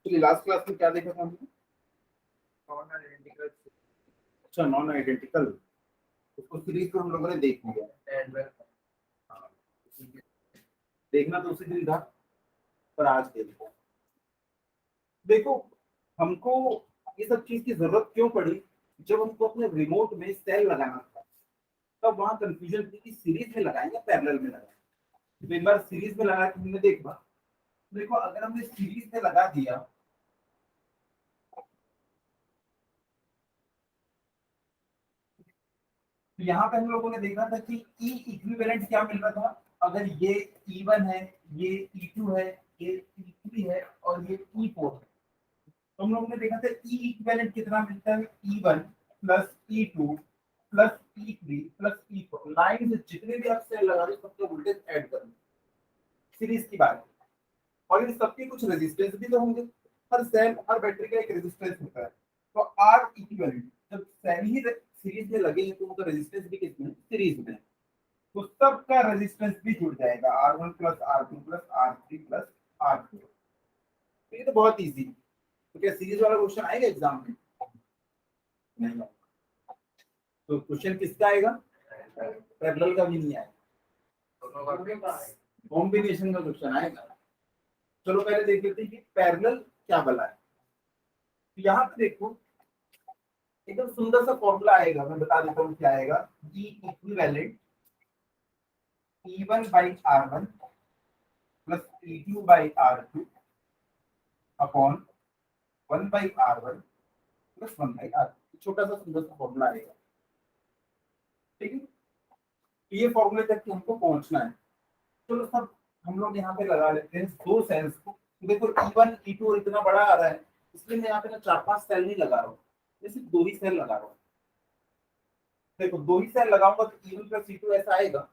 चलिए last class में क्या देखा था हमने? Non identical. अच्छा, नॉन आइडेंटिकल, उसको सीरीज को हम लोगों ने देख लिया। हाँ, देखना तो उसी दिन था, पर आज देखो। देखो, हमको ये सब चीज की जरूरत क्यों पड़ी? जब हमको अपने रिमोट में सेल लगाना था, तब वहां कंफ्यूजन थी कि सीरीज में लगाएं या पैरेलल में लगाएं। तो एक बार सीरीज में लगा के हमने देखा। देखो, अगर हमने सीरीज में लगा दिया, तो यहाँ पे हम लोगों ने देखा था कि ई इक्विवेलेंट क्या मिल रहा था। अगर ये E1 है, ये E2 है, ये E3 है और ये E4 है, तो हम लोगों ने देखा था ई इक्विवेलेंट कितना मिलता है? E1 plus E2 plus E3 plus E4। Line से जितने भी आप सेल लगा रहे हो सबके वोल्टेज ऐड करो, सीरीज की बात है। और इन सबके कुछ रेजिस्टेंस भी तो होंगे। हर सेल, हर बैटरी का एक रेजिस्टेंस होता है। तो आर इक्विवेलेंट जब सेल ही सीरीज में लगे हैं, तो उनका रेजिस्टेंस भी किसमें? सीरीज में। तो सबका रेजिस्टेंस भी जुड़ जाएगा, R1 plus R2 plus R3 plus R4। तो ये तो बहुत इजी। तो क्या सीरीज वाला क्वेश्चन आएगा एग्जाम में? नहीं आएगा। तो क्वेश्चन किसका आएगा? पैरेलल का भी नहीं आएगा, कॉम्बिनेशन का क्वेश्चन आएगा। चलो पहले देख लेते हैं कि पैरेलल क्या बला है। तो यहाँ पे देखो, एकदम सुंदर सा फॉर्मूला आएगा, मैं बता देता हूँ क्या आएगा। E equivalent E1 by R1 plus E2 by R2 upon 1 by R1 plus 1 by R2। छोटा सा सुंदर सा फॉर्मूला आएगा, ठीक है। तो ये फॉर्मूले तक कि हमको पहुंचना है। चलो सब हम लोग यहाँ पे लगा लेते हैं दो सेल्स को। देखो E1 E2 और इतना बड़ा आ रहा है, इसलिए मैं यहाँ पे ना 4-5 सेल नहीं लगा रहा हूँ, सिर्फ 2 ही सेल लगा रहा हूँ। देखो 2 ही सेल लगाऊंगा तो E1 प्लस E2 ऐसा आएगा।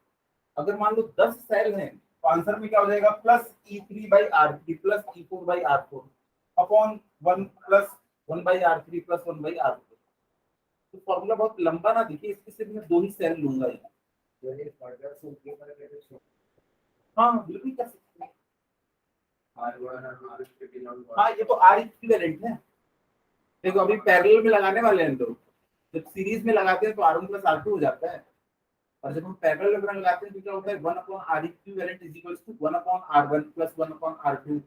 अगर मान लो 10 सेल हैं, तो आंसर में क्या हो जाएगा? Plus E3 by R3 plus E4 by R4 upon 1 plus 1 by R3 plus 1 by R4। तो फॉर्मूला बहुत लंबा ना दिखे, इसके सिर्फ मैं 2 ही सेल लूंगा। हाँ बिल्कुल कर सकते हैं। हाँ ये तो आर इक्विवेलेंट है। देखो अभी पैरेलल में लगाने वाले हैं, तो जब सीरीज में लगाते हैं तो R1 प्लस R2 हो जाता है। और जब हम पैरेलल में लगाते हैं तो क्या होता है? 1 upon R equivalent is equals to 1 upon R1 plus 1 upon R2।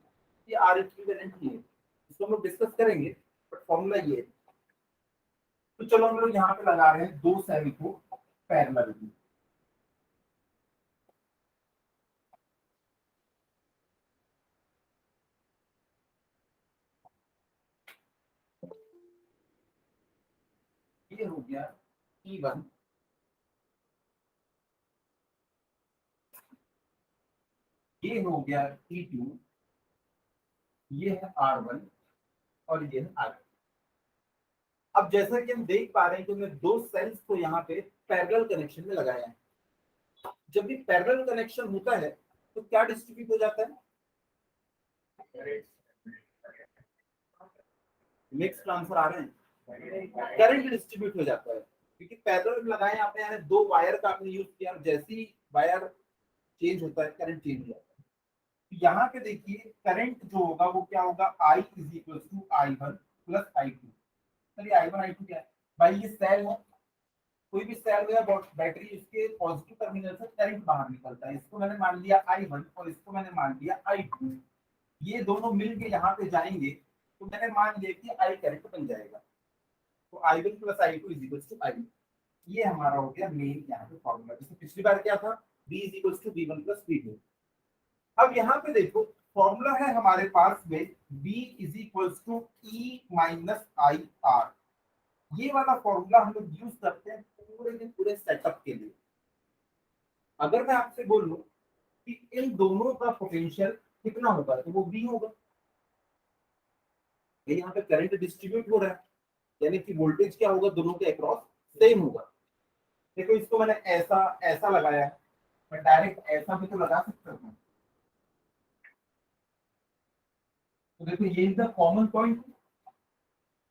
ये आर इक्विवेलेंट ही है, इसको हम लोग डिस्कस करेंगे, बट फॉर्मूला ये है। तो चलो हम लोग यहाँ पे लगा रहे हैं 2 सेल को पैरेलल में। ये हो गया E1, ये हो गया E2, ये है R1 और ये है R2। अब जैसा कि हम देख पा रहे हैं कि हमने 2 सेल्स को यहाँ पे पैरेलल कनेक्शन में लगाया है। जब भी पैरेलल कनेक्शन होता है तो क्या डिस्ट्रीब्यूट हो जाता है? मिक्स ट्रांसफर आ रहे हैं, करंट डिस्ट्रीब्यूट हो जाता है। क्योंकि पैरेलल में लगाए आपने, यानी 2 वायर का आपने यूज किया, जैसे ही वायर चेंज होता है करंट चेंज हो जाता है। तो यहाँ पे देखिए करंट जो होगा वो क्या होगा? I is equal to I1 plus I2। चलिए I1 I2 क्या है भाई? ये सेल है, कोई भी सेल या बैटरी, इसके पॉजिटिव टर्मिनल से करंट बाहर निकलता है। इसको मैंने मान लिया I1 और इसको मैंने मान लिया I2। ये दोनों मिलके यहाँ पे जाएंगे तो मैंने मान लिया कि I करंट बन जाएगा। तो I1 plus I2 is equal to I। ये हमारा हो गया मेन यहाँ पे फॉर्मूला। जैसे पिछली बार क्या था? B is equal to V1 plus V2। अब यहाँ पे देखो फॉर्मूला है हमारे पास में B is equal to E minus I R. ये वाला फॉर्मूला हम लोग यूज करते हैं पूरे के पूरे सेटअप के लिए। अगर मैं आपसे बोलूं कि इन दोनों का पोटेंशियल कितना होगा, तो वो V होगा। यहाँ पे करंट डिस्ट्रीब्यूट हो रहा है, यानी कि वोल्टेज क्या होगा? दोनों के अक्रॉस सेम होगा। देखो इसको मैंने ऐसा ऐसा लगाया है, मैं डायरेक्ट ऐसा भी तो लगा सकता हूँ। तो देखो ये इनका कॉमन पॉइंट,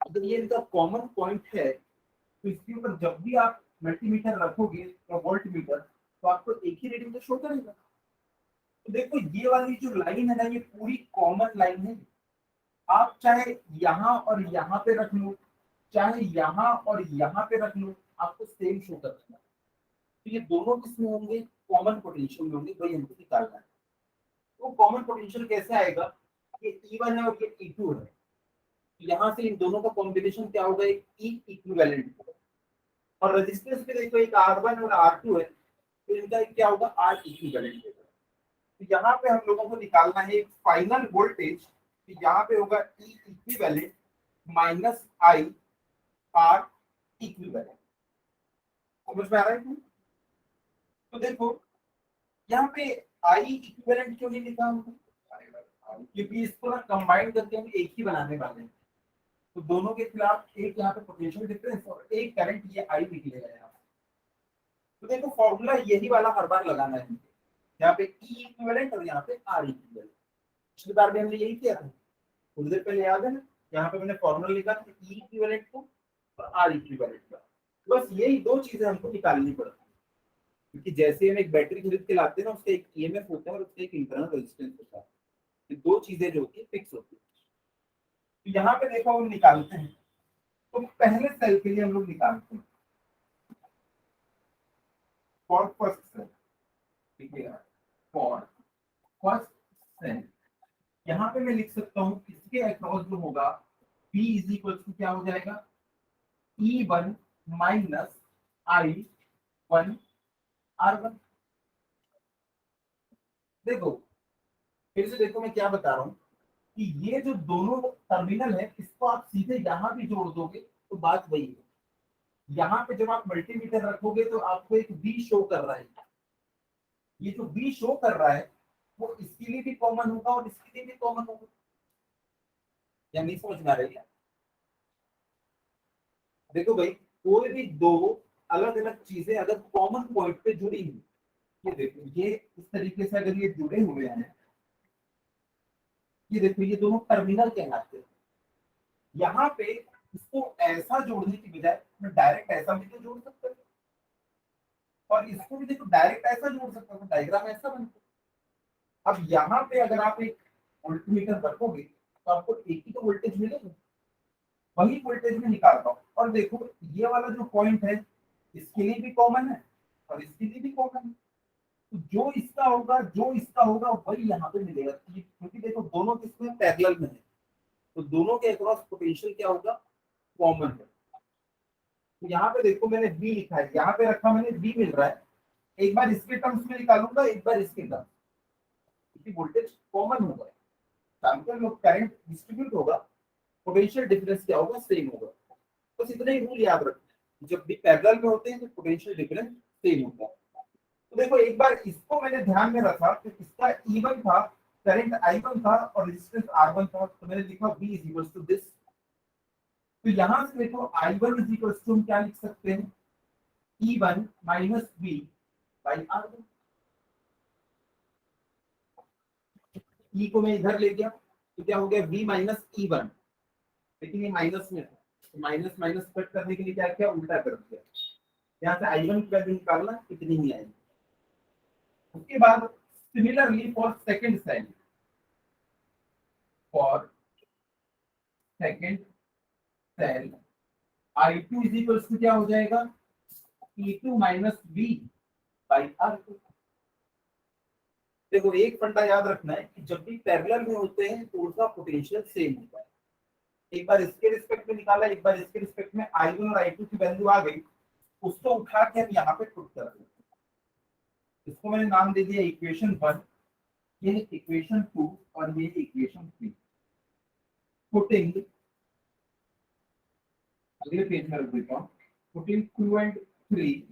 अगर ये इनका कॉमन पॉइंट है तो इसके ऊपर जब भी आप मल्टीमीटर रखोगे या वोल्ट मीटर, तो आपको एक ही रीडिंग तो शो करेगा। तो देखो ये वाली जो लाइन है ना, ये पूरी कॉमन लाइन है। आप चाहे यहाँ और यहाँ पे रख लो, चाहे यहाँ और यहाँ पे रख लो, आपको सेम शो करना है। तो ये दोनों किसमें होंगे, कॉमन पोटेंशियल में होंगे, वही हमको निकालना है। तो कॉमन पोटेंशियल कैसे आएगा, ये E1 है और ये E2 है, यहाँ से इन दोनों का कॉम्बिनेशन क्या होगा, एक E इक्विवेलेंट होगा। और रेजिस्टेंस पे देखो एक R1 और R2 है, तो इनका एक क्या होगा, R इक्विवेलेंट होगा। तो यहाँ पे हम लोगों को निकालना है एक फाइनल वोल्टेज, तो यहाँ पे होगा E equivalent minus I R equivalent. समझ में आ रहा है? तो देखो यहाँ पे I इक्विवेलेंट क्यों नहीं लिखा हमने, क्योंकि इसको ना कंबाइन करके हम एक ही बनाने वाले हैं। तो दोनों के खिलाफ एक यहाँ पे पोटेंशियल डिफरेंस और एक करंट, ये I निकलेगा यहाँ। तो देखो फॉर्मूला यही वाला हर बार लगाना है, यहाँ पे E इक्विवेलेंट और यहाँ पे R इक्विवेलेंट। पिछली बार भी हमने यही किया था, थोड़ी देर पहले याद है ना, यहाँ पे मैंने फॉर्मूला लिखा था E इक्विवेलेंट को और R इक्विवेलेंट का। बस यही दो चीजें हमको निकालनी पड़ती है, क्योंकि जैसे हम एक बैटरी खरीद के लाते हैं ना, उसका एक ईएमएफ होता है और उसका एक इंटरनल रेजिस्टेंस होता है। ये दो चीजें जो होती है फिक्स होती है। तो यहाँ पे देखो हम निकालते हैं, तो पहले सेल के लिए हम लोग निकालते हैं फॉर फर्स्ट सेल, ठीक है, फॉर फर्स्ट सेल। यहाँ पे मैं लिख सकता हूँ इसके अक्रॉस जो होगा B इज इक्वल टू क्या हो जाएगा, E1 माइनस I1 R1। देखो फिर से देखो मैं क्या बता रहा हूँ कि ये जो दोनों टर्मिनल है, इसको आप सीधे यहाँ भी जोड़ दोगे तो बात वही है। यहाँ पे जब आप मल्टीमीटर रखोगे तो आपको एक B शो कर रहा है, ये जो B शो कर रहा है वो इसके लिए भी कॉमन होगा और इसके लिए भी कॉमन होगा, या नहीं समझ में आ रही है? देखो भाई कोई भी दो अलग अलग चीजें अगर कॉमन पॉइंट पे जुड़ी हुई, ये देखो ये इस तरीके से अगर ये जुड़े हुए हैं, ये देखो ये दोनों टर्मिनल कहलाते हैं। यहाँ पे इसको ऐसा जोड़ने की बजाय मैं डायरेक्ट ऐसा भी तो जोड़ सकता हूँ, और इसको भी देखो डायरेक्ट ऐसा जोड़ सकता हूँ, डायग्राम ऐसा बनता है। अब यहाँ पे अगर आप एक वोल्टमीटर रखोगे तो आपको एक ही तो वोल्टेज मिलेगा, वही वोल्टेज में निकाल रहा हूँ। और देखो ये वाला जो पॉइंट है इसके लिए भी कॉमन है और इसके लिए भी कॉमन है, तो जो इसका होगा वही यहाँ पे मिलेगा, क्योंकि देखो दोनों किसमें पैरेलल में है, तो दोनों के अक्रॉस पोटेंशियल क्या होगा, कॉमन है। तो यहाँ पे देखो मैंने V लिखा है, यहाँ पे रखा मैंने V मिल रहा है, एक बार इसके टर्म्स में निकालूंगा, एक बार इसके टर्म्स, क्योंकि वोल्टेज कॉमन होगा, ट्रांसफर में करंट डिस्ट्रीब्यूट होगा, पोटेंशियल डिफरेंस क्या होगा, सेम होगा। बस इतना ही रूल याद रखना, जब भी पैरेलल में होते हैं तो पोटेंशियल डिफरेंस सेम होता है। तो देखो एक बार इसको मैंने ध्यान में रखा तो इसका E1 था, करंट I1 था और रेजिस्टेंस R1 था, तो मैंने लिखा V is equal to this. तो यहां से देखो I1 इज इक्वल टू हम क्या लिख सकते हैं, E1 minus V by R1। E को मैं इधर ले गया तो क्या हो गया, V माइनस E1, लेकिन ये माइनस में था, तो माइनस माइनस कट करने के लिए क्या किया, उल्टा कर दिया। यहाँ से I1 की वैल्यू निकालना कितनी ही आएगी। उसके बाद similarly for second cell, for second cell I2 is equal to क्या हो जाएगा, E2 minus V by R2। देखो एक फंडा याद रखना है कि जब भी पैरेलल में होते हैं तो उनका पोटेंशियल सेम होता है। एक बार इसके रिस्पेक्ट में निकाला, एक बार इसके रिस्पेक्ट में I1 और I2 की वैल्यू आ गई, उसको उठा के हम यहाँ पे पुट कर देते हैं। इसको मैंने नाम दे दिया इक्वेशन 1, ये इक्वेशन 2 और ये इक्वेशन 3। पुटिंग, अगले पेज में रख देता हूँ, पुटिंग 2 and 3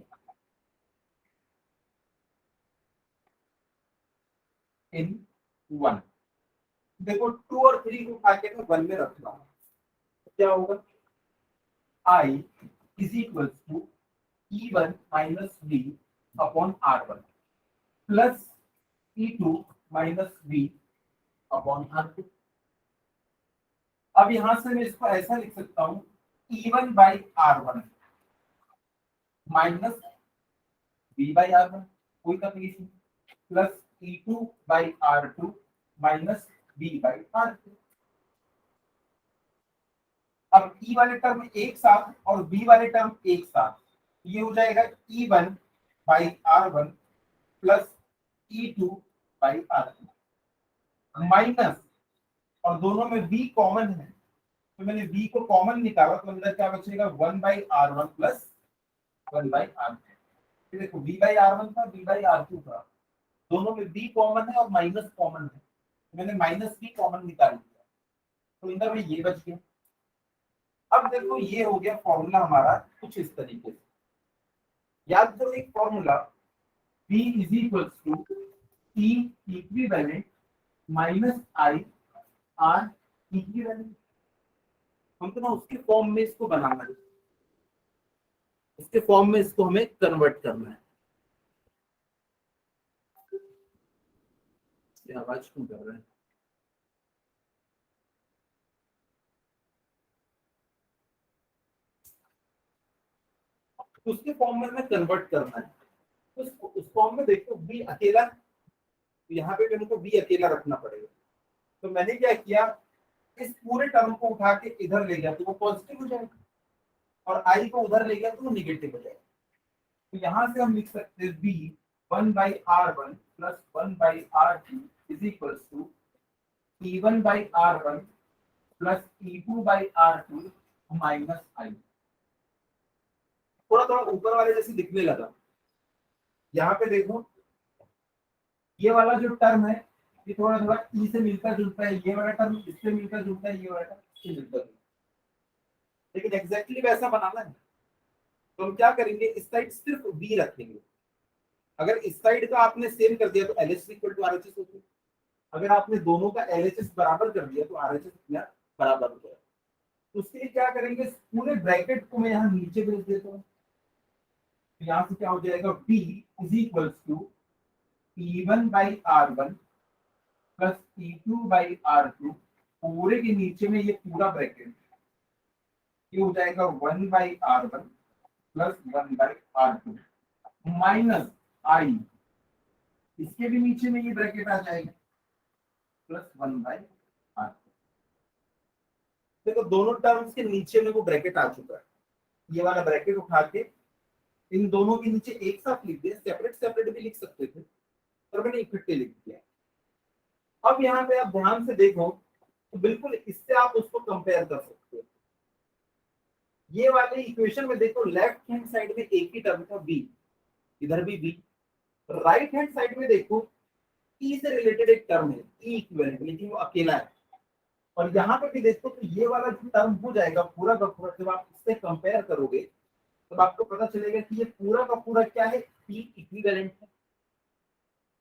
इन 1। देखो 2 और 3 को उठा के मैं 1 में रख रहा हूँ, क्या होगा, I is equal to E1 minus V upon R1 plus E2 minus V upon R2। अब यहां से मैं इसको ऐसा लिख सकता हूं, E1 by R1 minus V by R1, कोई condition, plus E2 by R2 minus V by R2। अब E वाले टर्म एक साथ और B वाले टर्म एक साथ, ये हो जाएगा E1 by R1 plus E2 by R2 minus, और दोनों में B कॉमन है तो मैंने B को कॉमन निकाला तो अंदर क्या बचेगा 1/R1 प्लस 1/R2। देखो B/R1 था, B/R2 था, दोनों में B कॉमन है और माइनस कॉमन है तो मैंने माइनस B कॉमन निकाल दिया तो अंदर में ये बच गया। अब देखो ये हो गया फॉर्मूला हमारा कुछ इस तरीके से, याद करो एक formula B is equal to E equivalent minus I R equivalent. हमको ना उसके फॉर्म में इसको बनाना है, इसके फॉर्म में इसको हमें कन्वर्ट करना है। ये आवाज क्यों कर रहे हैं? उसके फॉर्म में हमें कन्वर्ट करना है। उस फॉर्म में देखो बी अकेला, यहाँ पे हमको बी अकेला रखना पड़ेगा। तो मैंने क्या किया, इस पूरे टर्म को उठा के इधर ले गया तो वो पॉजिटिव हो जाएगा, और आई को उधर ले गया तो वो निगेटिव हो जाएगा। तो यहाँ से हम लिख सकते हैं B 1/R1 plus 1/R2 is equal to E1/R1 plus E2/R2 minus I. थोड़ा थोड़ा ऊपर वाले जैसे दिखने लगा। यहाँ पे देखो ये वाला जो टर्म है ये थोड़ा थोड़ा ई से मिलता जुलता है, ये वाला टर्म इससे मिलता जुलता है, ये वाला टर्म इससे मिलता जुलता है, लेकिन एग्जैक्टली वैसा बनाना है तो हम क्या करेंगे, इस साइड सिर्फ बी रखेंगे। अगर इस साइड का आपने सेम कर दिया तो LHS इक्वल टू RHS होती है, अगर आपने दोनों का LHS बराबर कर दिया तो RHS बराबर हो जाएगा। तो उसके लिए क्या करेंगे, पूरे ब्रैकेट को मैं यहाँ नीचे भेज देता हूँ, तो यहाँ से क्या हो जाएगा B is equal to E1/R1 plus E2/R2, पूरे के नीचे में ये पूरा ब्रैकेट ये हो जाएगा 1/R1 प्लस 1/R2 माइनस आई, इसके भी नीचे में ये ब्रैकेट आ जाएगा प्लस 1/R2। देखो दोनों टर्म्स के नीचे में वो ब्रैकेट आ चुका है, ये वाला ब्रैकेट उठा के इन दोनों के नीचे एक साथ लिख दिया, सेपरेट सेपरेट भी लिख सकते थे पर मैंने इकट्ठे लिख दिया। अब यहाँ पे आप ध्यान से देखो तो बिल्कुल इससे आप उसको कंपेयर कर सकते हो। ये वाले इक्वेशन में देखो लेफ्ट हैंड साइड में एक ही टर्म था बी, इधर भी बी, राइट हैंड साइड में देखो ई से रिलेटेड एक टर्म है ई इक्विवेलेंट, लेकिन वो अकेला है। और यहाँ पे भी देखो तो ये वाला जो टर्म हो जाएगा पूरा का पूरा, जब आप इससे कंपेयर करोगे तब आपको पता चलेगा कि ये पूरा का पूरा क्या है, ई इक्विवेलेंट है।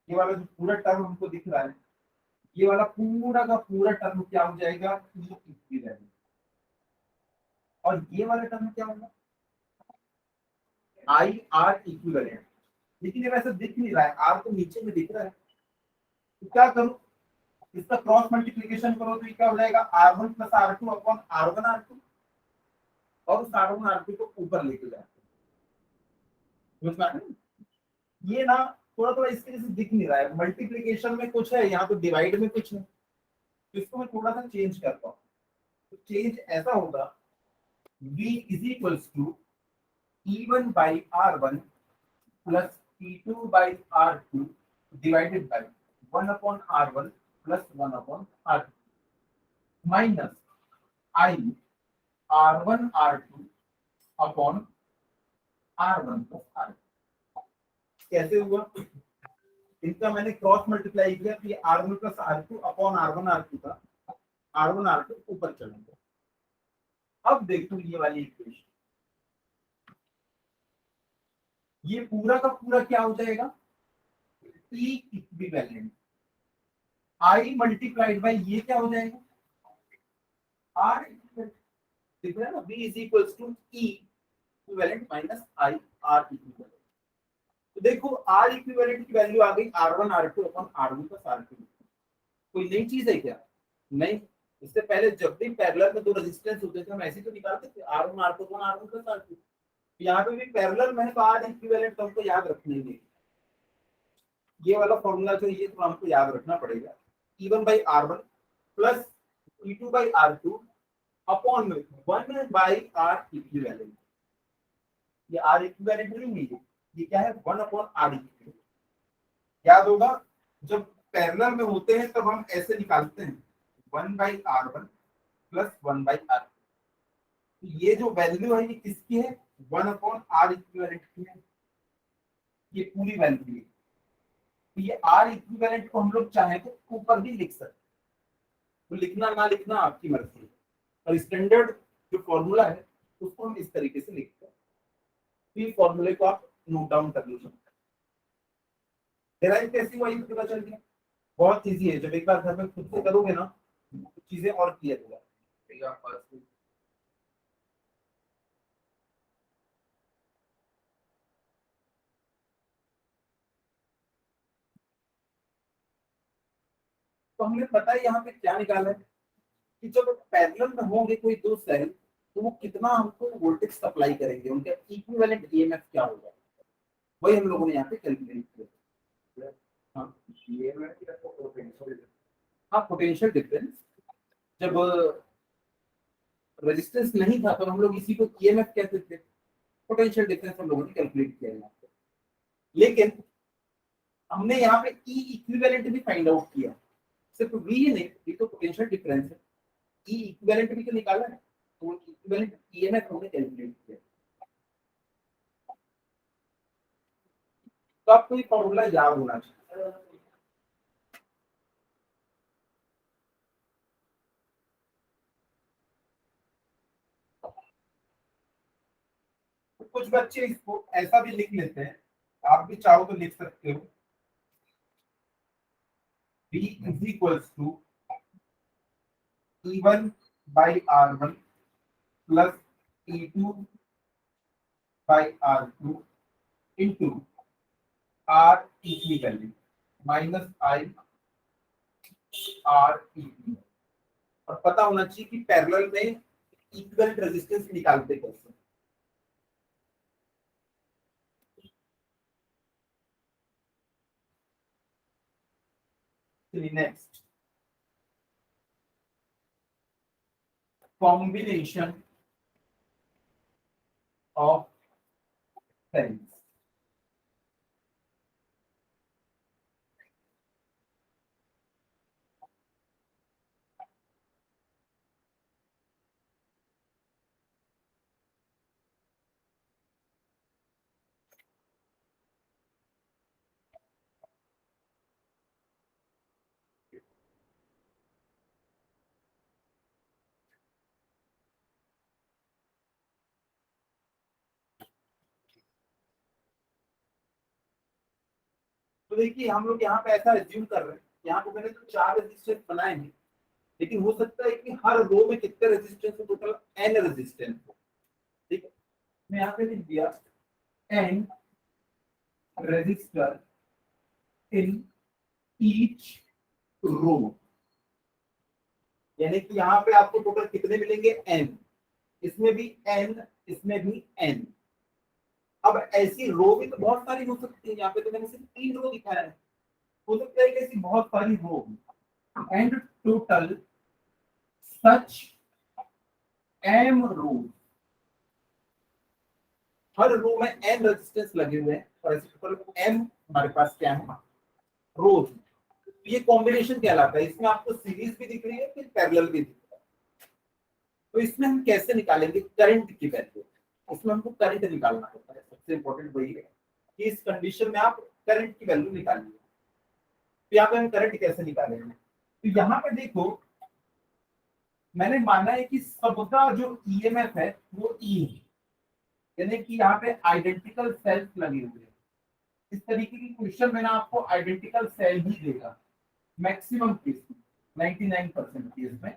ये वाला जो पूरा टर्म हमको दिख रहा है ये वाला पूरा का पूरा टर्म क्या हो जाएगा, ई इक्विवेलेंट। और ये वाला टर्म क्या होगा, आई आर इक्विवेलेंट। लेकिन ये वैसे दिख नहीं रहा है, आर तो नीचे में दिख रहा है, तो क्या करूं, इसका क्रॉस मल्टीप्लिकेशन करो तो ये क्या हो जाएगा R1 plus R2 upon R1 R2, और उस R1 R2 को ऊपर लेके जाए। ये ना थोड़ा थोड़ा इसके जैसे दिख नहीं रहा है, मल्टीप्लिकेशन में कुछ है, यहाँ तो डिवाइड में कुछ है, तो इसको मैं थोड़ा सा चेंज करता हूँ। तो चेंज ऐसा होगा V is equals to E1/R1 plus E2/R2 divided by 1/R1 plus 1/R2 minus I R1 R2 upon R1 plus R2। कैसे हुआ, इनका मैंने क्रॉस मल्टीप्लाई किया तो ये R1 plus R2 upon R1 R2 था, R1 R2 ऊपर चला गया। अब देखो ये वाली इक्वेशन, ये पूरा का पूरा क्या हो जाएगा, E equivalent I multiplied by ये क्या हो जाएगा R इक्विवेलेंट, दिख रहा है ना, B is equals to E equivalent minus I R equivalent. तो देखो R इक्विवेलेंट की वैल्यू आ गई R1 R2 upon R1 plus R2। कोई नई चीज है क्या, नहीं। इससे पहले जब भी पैरेलल में दो रेजिस्टेंस होते थे हम ऐसे तो निकालते थे R1 R2 upon R1 plus R2। यहाँ पे भी पैरेलल में है तो R इक्विवेलेंट तो हमको याद रखने नहीं, ये वाला फॉर्मूला जो ये तो हमको याद रखना पड़ेगा, E1/R1 plus E2/R2 upon 1 by R equivalent. ये आर इक्विवेलेंट नहीं है, ये क्या है 1 अपॉन आर इक्विवेलेंट। याद होगा जब पैरेलल में होते हैं तब हम ऐसे निकालते हैं 1 by R one plus 1 by R. ये जो वैल्यू है ये किसकी है 1 अपॉन आर इक्विवेलेंट की है, ये पूरी वैल्यू है। तो ये आर इक्विवेलेंट को हम लोग चाहें तो ऊपर भी लिख सकते हैं, तो लिखना ना लिखना आपकी मर्जी है। और स्टैंडर्ड जो फॉर्मूला है उसको हम इस तरीके से लिखते हैं, तो ये फॉर्मूले को आप नोट डाउन कर लीजिए। डेराइव कैसी हुआ ये पता चल गया। बहुत इजी है, जब एक बार घर में खुद से करोगे ना तो चीजें और क्लियर हो जाती है। तो हमने पता है यहाँ पे क्या निकाला है कि जब पैरेलल में होंगे कोई दो सेल तो वो कितना हमको वोल्टेज सप्लाई करेंगे, उनका इक्विवेलेंट ईएमएफ क्या होगा, वही हम लोगों ने यहाँ पे कैलकुलेट किया। हाँ हाँ, पोटेंशियल डिफरेंस। जब रेजिस्टेंस नहीं था तो हम लोग इसी को ईएमएफ कहते थे, पोटेंशियल डिफरेंस हम लोगों ने कैलकुलेट किया यहाँ पे। लेकिन हमने यहाँ पे ई इक्विवेलेंट भी फाइंड आउट किया, सिर्फ वी ही नहीं, ये तो पोटेंशियल डिफरेंस है, ई इक्विवेलेंट भी तो निकाला है, तो इक्विवेलेंट ईएमएफ हमने कैलकुलेट किया। तो आपको ये फॉर्मूला याद होना चाहिए। तो कुछ बच्चे इसको ऐसा भी लिख लेते हैं, आप भी चाहो तो लिख सकते हो, V is equals to E1 by R1 plus E2 by R2 into R equivalent minus I R equivalent। और पता होना चाहिए कि पैरेलल में इक्विवेलेंट रेजिस्टेंस निकालते कैसे। Next, combination of cells। तो देखिए हम लोग यहाँ पे ऐसा एज्यूम कर रहे हैं, यहाँ पे मैंने तो 4 रेजिस्टेंस बनाए हैं, लेकिन हो सकता है कि हर रो में कितने रेजिस्टेंस हो, टोटल n रेजिस्टेंस हो। ठीक है, मैं यहाँ पे लिख दिया n resistor in each row, यानी कि यहाँ पे आपको टोटल कितने मिलेंगे n, इसमें भी n, इसमें भी n। अब ऐसी रो भी तो बहुत सारी हो सकती है, यहाँ पे तो मैंने सिर्फ 3 रो दिखाया है, हो सकता है कि ऐसी बहुत सारी row and total such m row, हर रो में n रेजिस्टेंस लगे हुए हैं और ऐसे टोटल m हमारे पास क्या है रोज। ये कॉम्बिनेशन कहलाता है, इसमें आपको सीरीज भी दिख रही है फिर पैरेलल भी दिख रहा है। तो इसमें हम कैसे निकालेंगे करंट की वैल्यू, इसमें हमको करंट निकालना होता है, सबसे इंपॉर्टेंट वही है कि इस कंडीशन में आप करंट की वैल्यू निकालिए। तो यहाँ पे हम करंट कैसे निकालेंगे, तो यहाँ पे देखो मैंने माना है कि सबका जो ईएमएफ है वो ई है, यानी कि यहाँ पे आइडेंटिकल सेल्स लगे हुए हैं। इस तरीके की क्वेश्चन में ना आपको आइडेंटिकल सेल ही देगा, मैक्सिमम केस में 99% केस में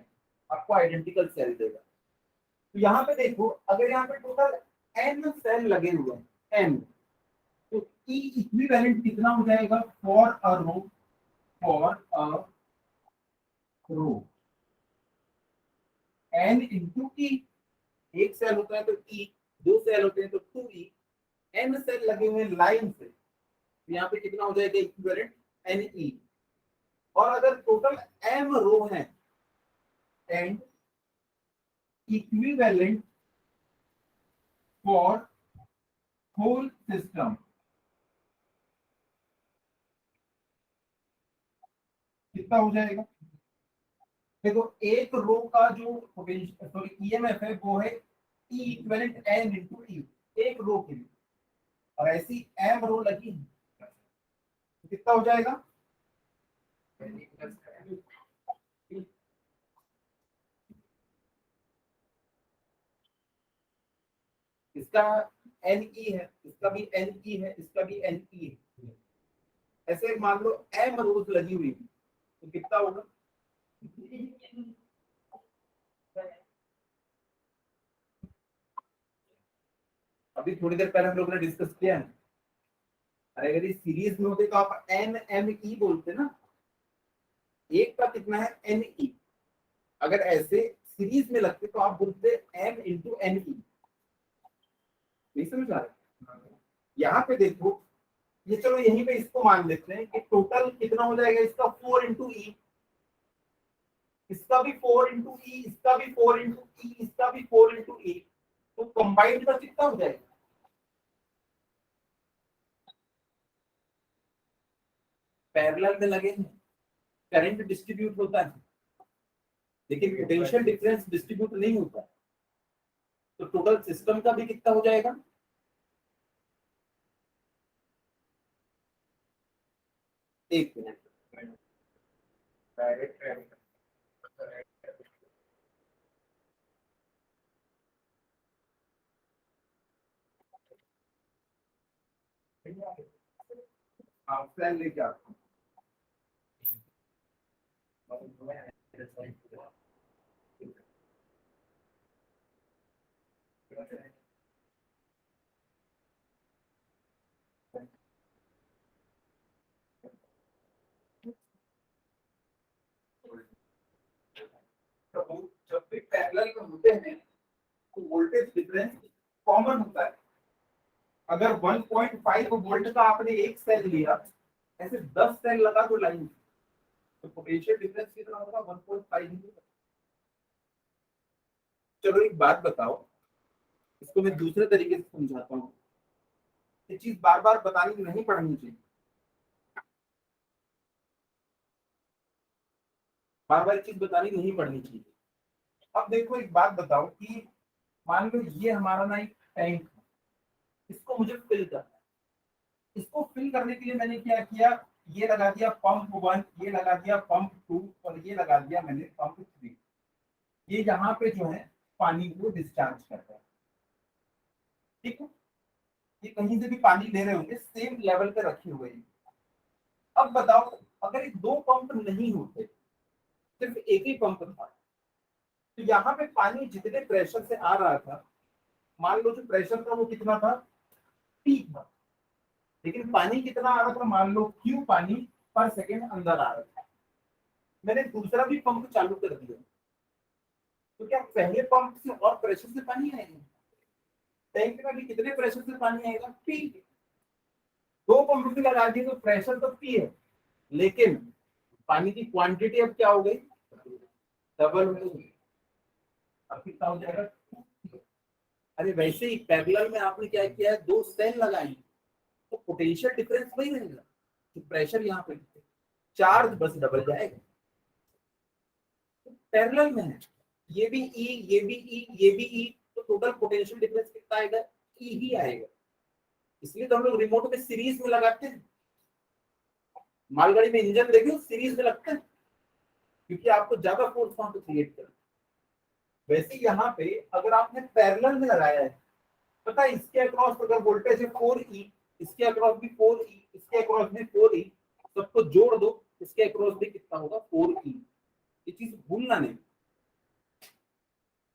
आपको आइडेंटिकल सेल देगा। तो यहाँ पे देखो अगर यहाँ पे टोटल n सेल लगे हुए हैं n, तो ई इक्विवेलेंट कितना हो जाएगा for a row, for a row n into E, एक सेल होता है तो ई, दो सेल होते हैं तो 2e, n सेल लगे हुए लाइन से, तो यहाँ पे कितना हो जाएगा इक्विवेलेंट ne। और अगर टोटल m रो है and equivalent for whole system. कितना हो जाएगा? देखो एक रो का जो पोटेंशियल सॉरी ईएमएफ है वो है ई इक्विवेलेंट एन इंटू ई, एक रो के लिए, और ऐसी एम रो लगी है तो कितना हो जाएगा? इसका एन ई है, इसका भी एन ई है, इसका भी एन ई है। ऐसे मान लो एम रोज लगी हुई है तो कितना होगा? अभी थोड़ी देर पहले हम लोगों ने डिस्कस किया है, अरे अगर ये सीरीज में होते तो आप एन एम ई बोलते ना, एक का कितना है एन ई, अगर ऐसे सीरीज में लगते तो आप बोलते एम इंटू एन ई। नहीं समझ आ रहा? यहाँ पे देखो, ये चलो यहीं पे इसको मान लेते हैं कि टोटल कितना हो जाएगा इसका 4 इंटू ई, इसका भी 4 इंटू ई, इसका भी 4 इंटू ई, इसका भी 4 इंटू ई, तो कंबाइंड का कितना हो जाएगा? पैरेलल में लगे हैं, करंट डिस्ट्रीब्यूट होता है लेकिन पोटेंशियल डिफरेंस डिस्ट्रीब्यूट नहीं होता, तो टोटल सिस्टम का भी कितना हो जाएगा? एक मिनट, आप प्लान लेके आओ। तो जब भी पैरेलल में होते हैं तो वोल्टेज डिफरेंस कॉमन होता है। अगर 1.5 वोल्ट का आपने एक सेल लिया, ऐसे 10 सेल लगा दो लाइन, तो पोटेंशियल डिफरेंस कितना होगा? 1.5। चलो एक बात बताओ, इसको मैं दूसरे तरीके से समझाता हूँ, ये चीज बार बार बतानी नहीं पड़नी चाहिए, बार बार चीज बतानी नहीं पड़नी चाहिए। अब देखो एक बात बताओ कि मान लो ये हमारा ना एक टैंक है, इसको मुझे फिल करना है। इसको फिल करने के लिए मैंने क्या किया, ये लगा दिया पंप 1, ये लगा दिया पंप 2, और ये लगा दिया मैंने पंप 3। ये यहाँ पे जो है पानी को डिस्चार्ज करता है, ठीक है? ये कहीं से भी पानी ले रहे होंगे, सेम लेवल पे रखे हुए हैं। अब बताओ अगर ये दो पंप नहीं होते, सिर्फ एक ही पंप था, तो यहाँ पे पानी जितने प्रेशर से आ रहा था, मान लो जो प्रेशर था वो कितना था? P था, लेकिन पानी कितना आ रहा था? मान लो Q पानी पर सेकेंड अंदर आ रहा था। मैंने दूसरा भी पंप चालू कर दिया, तो क्या पहले पंप से और प्रेशर से पानी आएगा? टैंक में भी कितने प्रेशर से पानी आएगा? P। दो पंप भी लगा दिए तो प्रेशर तो P है, लेकिन पानी की क्वांटिटी अब क्या हो गई? डबल हो गई। अब कितना हो जाएगा? अरे वैसे ही पैरेलल में आपने क्या किया है, दो सेल लगाए, तो पोटेंशियल डिफरेंस वही रहेगा, तो प्रेशर यहाँ पे, चार्ज बस डबल जाएगा। पैरेलल में है, ये भी ई, ये भी ई, ये भी ई, तो टोटल पोटेंशियल डिफरेंस कितना आएगा? ई ही आएगा। इसलिए तो हम लोग रिमोट में सीरीज में लगाते हैं, मालगाड़ी में इंजन देखो सीरीज में लगता है, क्योंकि आपको ज्यादा फोर्स वहां पे क्रिएट करना। वैसे यहाँ पे अगर आपने पैरेलल में लगाया है, पता है इसके अक्रॉस अगर वोल्टेज है 4E, इसके अक्रॉस भी 4E, इसके अक्रॉस भी 4E, सबको जोड़ दो, इसके अक्रॉस भी कितना होगा? 4E। ये चीज भूलना नहीं,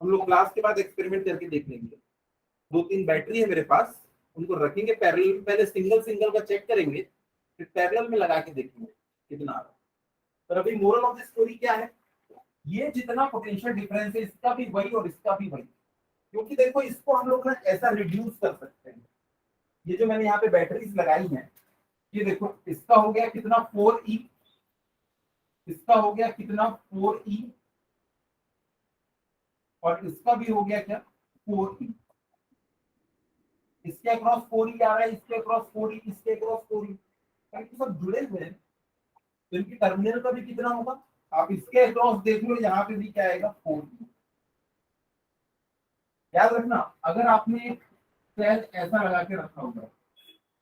हम लोग क्लास के बाद एक्सपेरिमेंट करके देख लेंगे। 2-3 बैटरी है मेरे पास, उनको रखेंगे पैरेलल, पहले सिंगल सिंगल का चेक करेंगे, फिर पैरेलल में लगा के देखेंगे कितना आ रहा है। पर अभी मोरल ऑफ द स्टोरी क्या है, ये जितना पोटेंशियल डिफरेंस है इसका भी वही और इसका भी वही, क्योंकि देखो इसको हम लोग ना ऐसा रिड्यूस कर सकते हैं। ये जो मैंने यहाँ पे बैटरीज लगाई हैं, ये देखो इसका हो गया कितना? 4E, इसका हो गया कितना? 4E, और इसका भी हो गया क्या 4E, इसके अक्रॉस 4E आ रहा है, इसके अक्रॉस 4E, इसके अक्रॉस 4E, तो सब जुड़े हुए हैं, तो इनकी टर्मिनल का भी कितना होगा, आप इसके अक्रॉस देख लो, यहाँ पे भी क्या आएगा 4E। याद रखना, अगर आपने एक सेल ऐसा लगा के रखा होगा,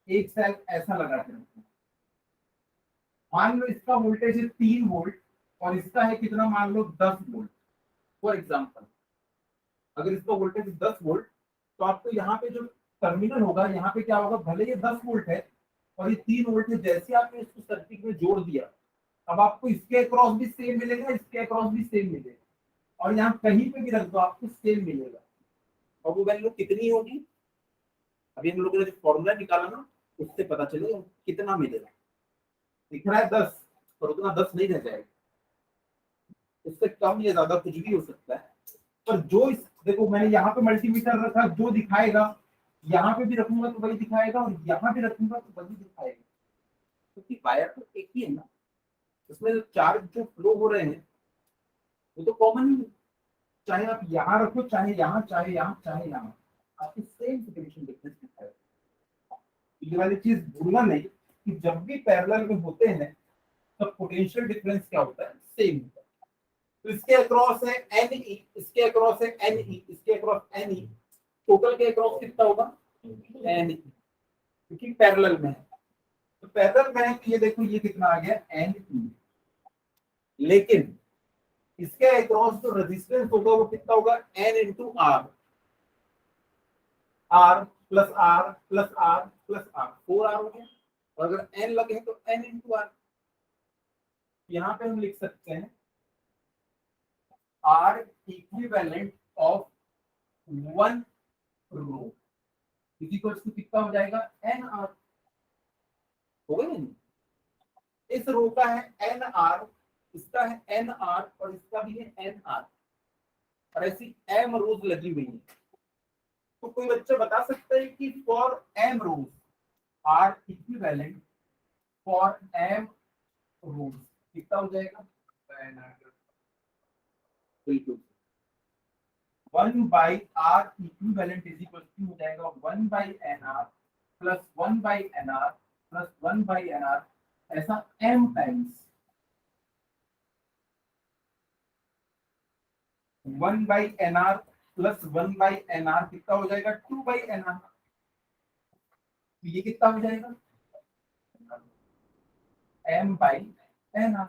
एक सेल ऐसा लगा के रखा, मान लो इसका वोल्टेज है 3 वोल्ट और इसका है कितना, मान लो 10 वोल्ट फॉर एग्जाम्पल। अगर इसका वोल्टेज 10 वोल्ट, तो आपको यहाँ पे जो टर्मिनल होगा, यहाँ पे क्या होगा, भले ये 10 वोल्ट है और ये 3 वोल्ट है, जैसे आपने इसको सर्किट में जोड़ दिया, अब आपको इसके अक्रॉस भी सेम मिलेगा, इसके अक्रॉस भी सेम मिलेगा, और यहाँ कहीं पे भी रख दो आपको सेम मिलेगा। और वो वैल्यू कितनी होगी, अभी हम लोगों ने जो फॉर्मूला निकाला ना, उससे पता चलेगा कितना मिलेगा। दिख रहा है 10, पर उतना 10 नहीं रह जाएगा, उससे कम या ज्यादा कुछ भी हो सकता है। पर जो इस देखो, मैंने यहाँ पे मल्टीमीटर रखा, जो दिखाएगा यहाँ पे भी रखूंगा तो वही दिखाएगा, और यहाँ पे रखूंगा तो वही दिखाएगा, क्योंकि वायर तो एक ही है ना, उसमें जो चार्ज जो फ्लो हो रहे हैं वो तो कॉमन ही है, चाहे आप यहाँ रखो, चाहे यहाँ, चाहे यहाँ, चाहे यहाँ, आपको सेम पोटेंशियल डिफरेंस दिखाएगा। ये वाली चीज भूलना नहीं कि जब भी पैरेलल में होते हैं तब पोटेंशियल डिफरेंस क्या होता है, सेम होता है। तो इसके अक्रॉस है NE, इसके अक्रॉस है NE, इसके अक्रॉस NE, टोटल के अक्रॉस कितना होगा NE, क्योंकि पैरेलल में है। तो पैरेलल में है तो ये देखो ये कितना आ गया NE, लेकिन इसके अक्रॉस जो रेजिस्टेंस होगा वो कितना होगा N into R, R plus R plus R plus R, 4R हो गया, और अगर N लगे तो N इंटू R। यहाँ पे हम लिख सकते हैं R equivalent of 1 row is equals to कितना हो जाएगा NR, हो गया नहीं? इस रो का है NR, इसका है NR और इसका भी है NR, और ऐसी M रोज लगी हुई है। तो कोई बच्चा बता सकता है कि for M rows R equivalent for M rows कितना हो जाएगा, बिल्कुल 1/R equivalent is equal to हो जाएगा 1/NR plus 1/NR plus 1/NR, ऐसा M times 1/NR plus 1/NR कितना हो जाएगा 2/NR। तो ये कितना हो जाएगा M/NR।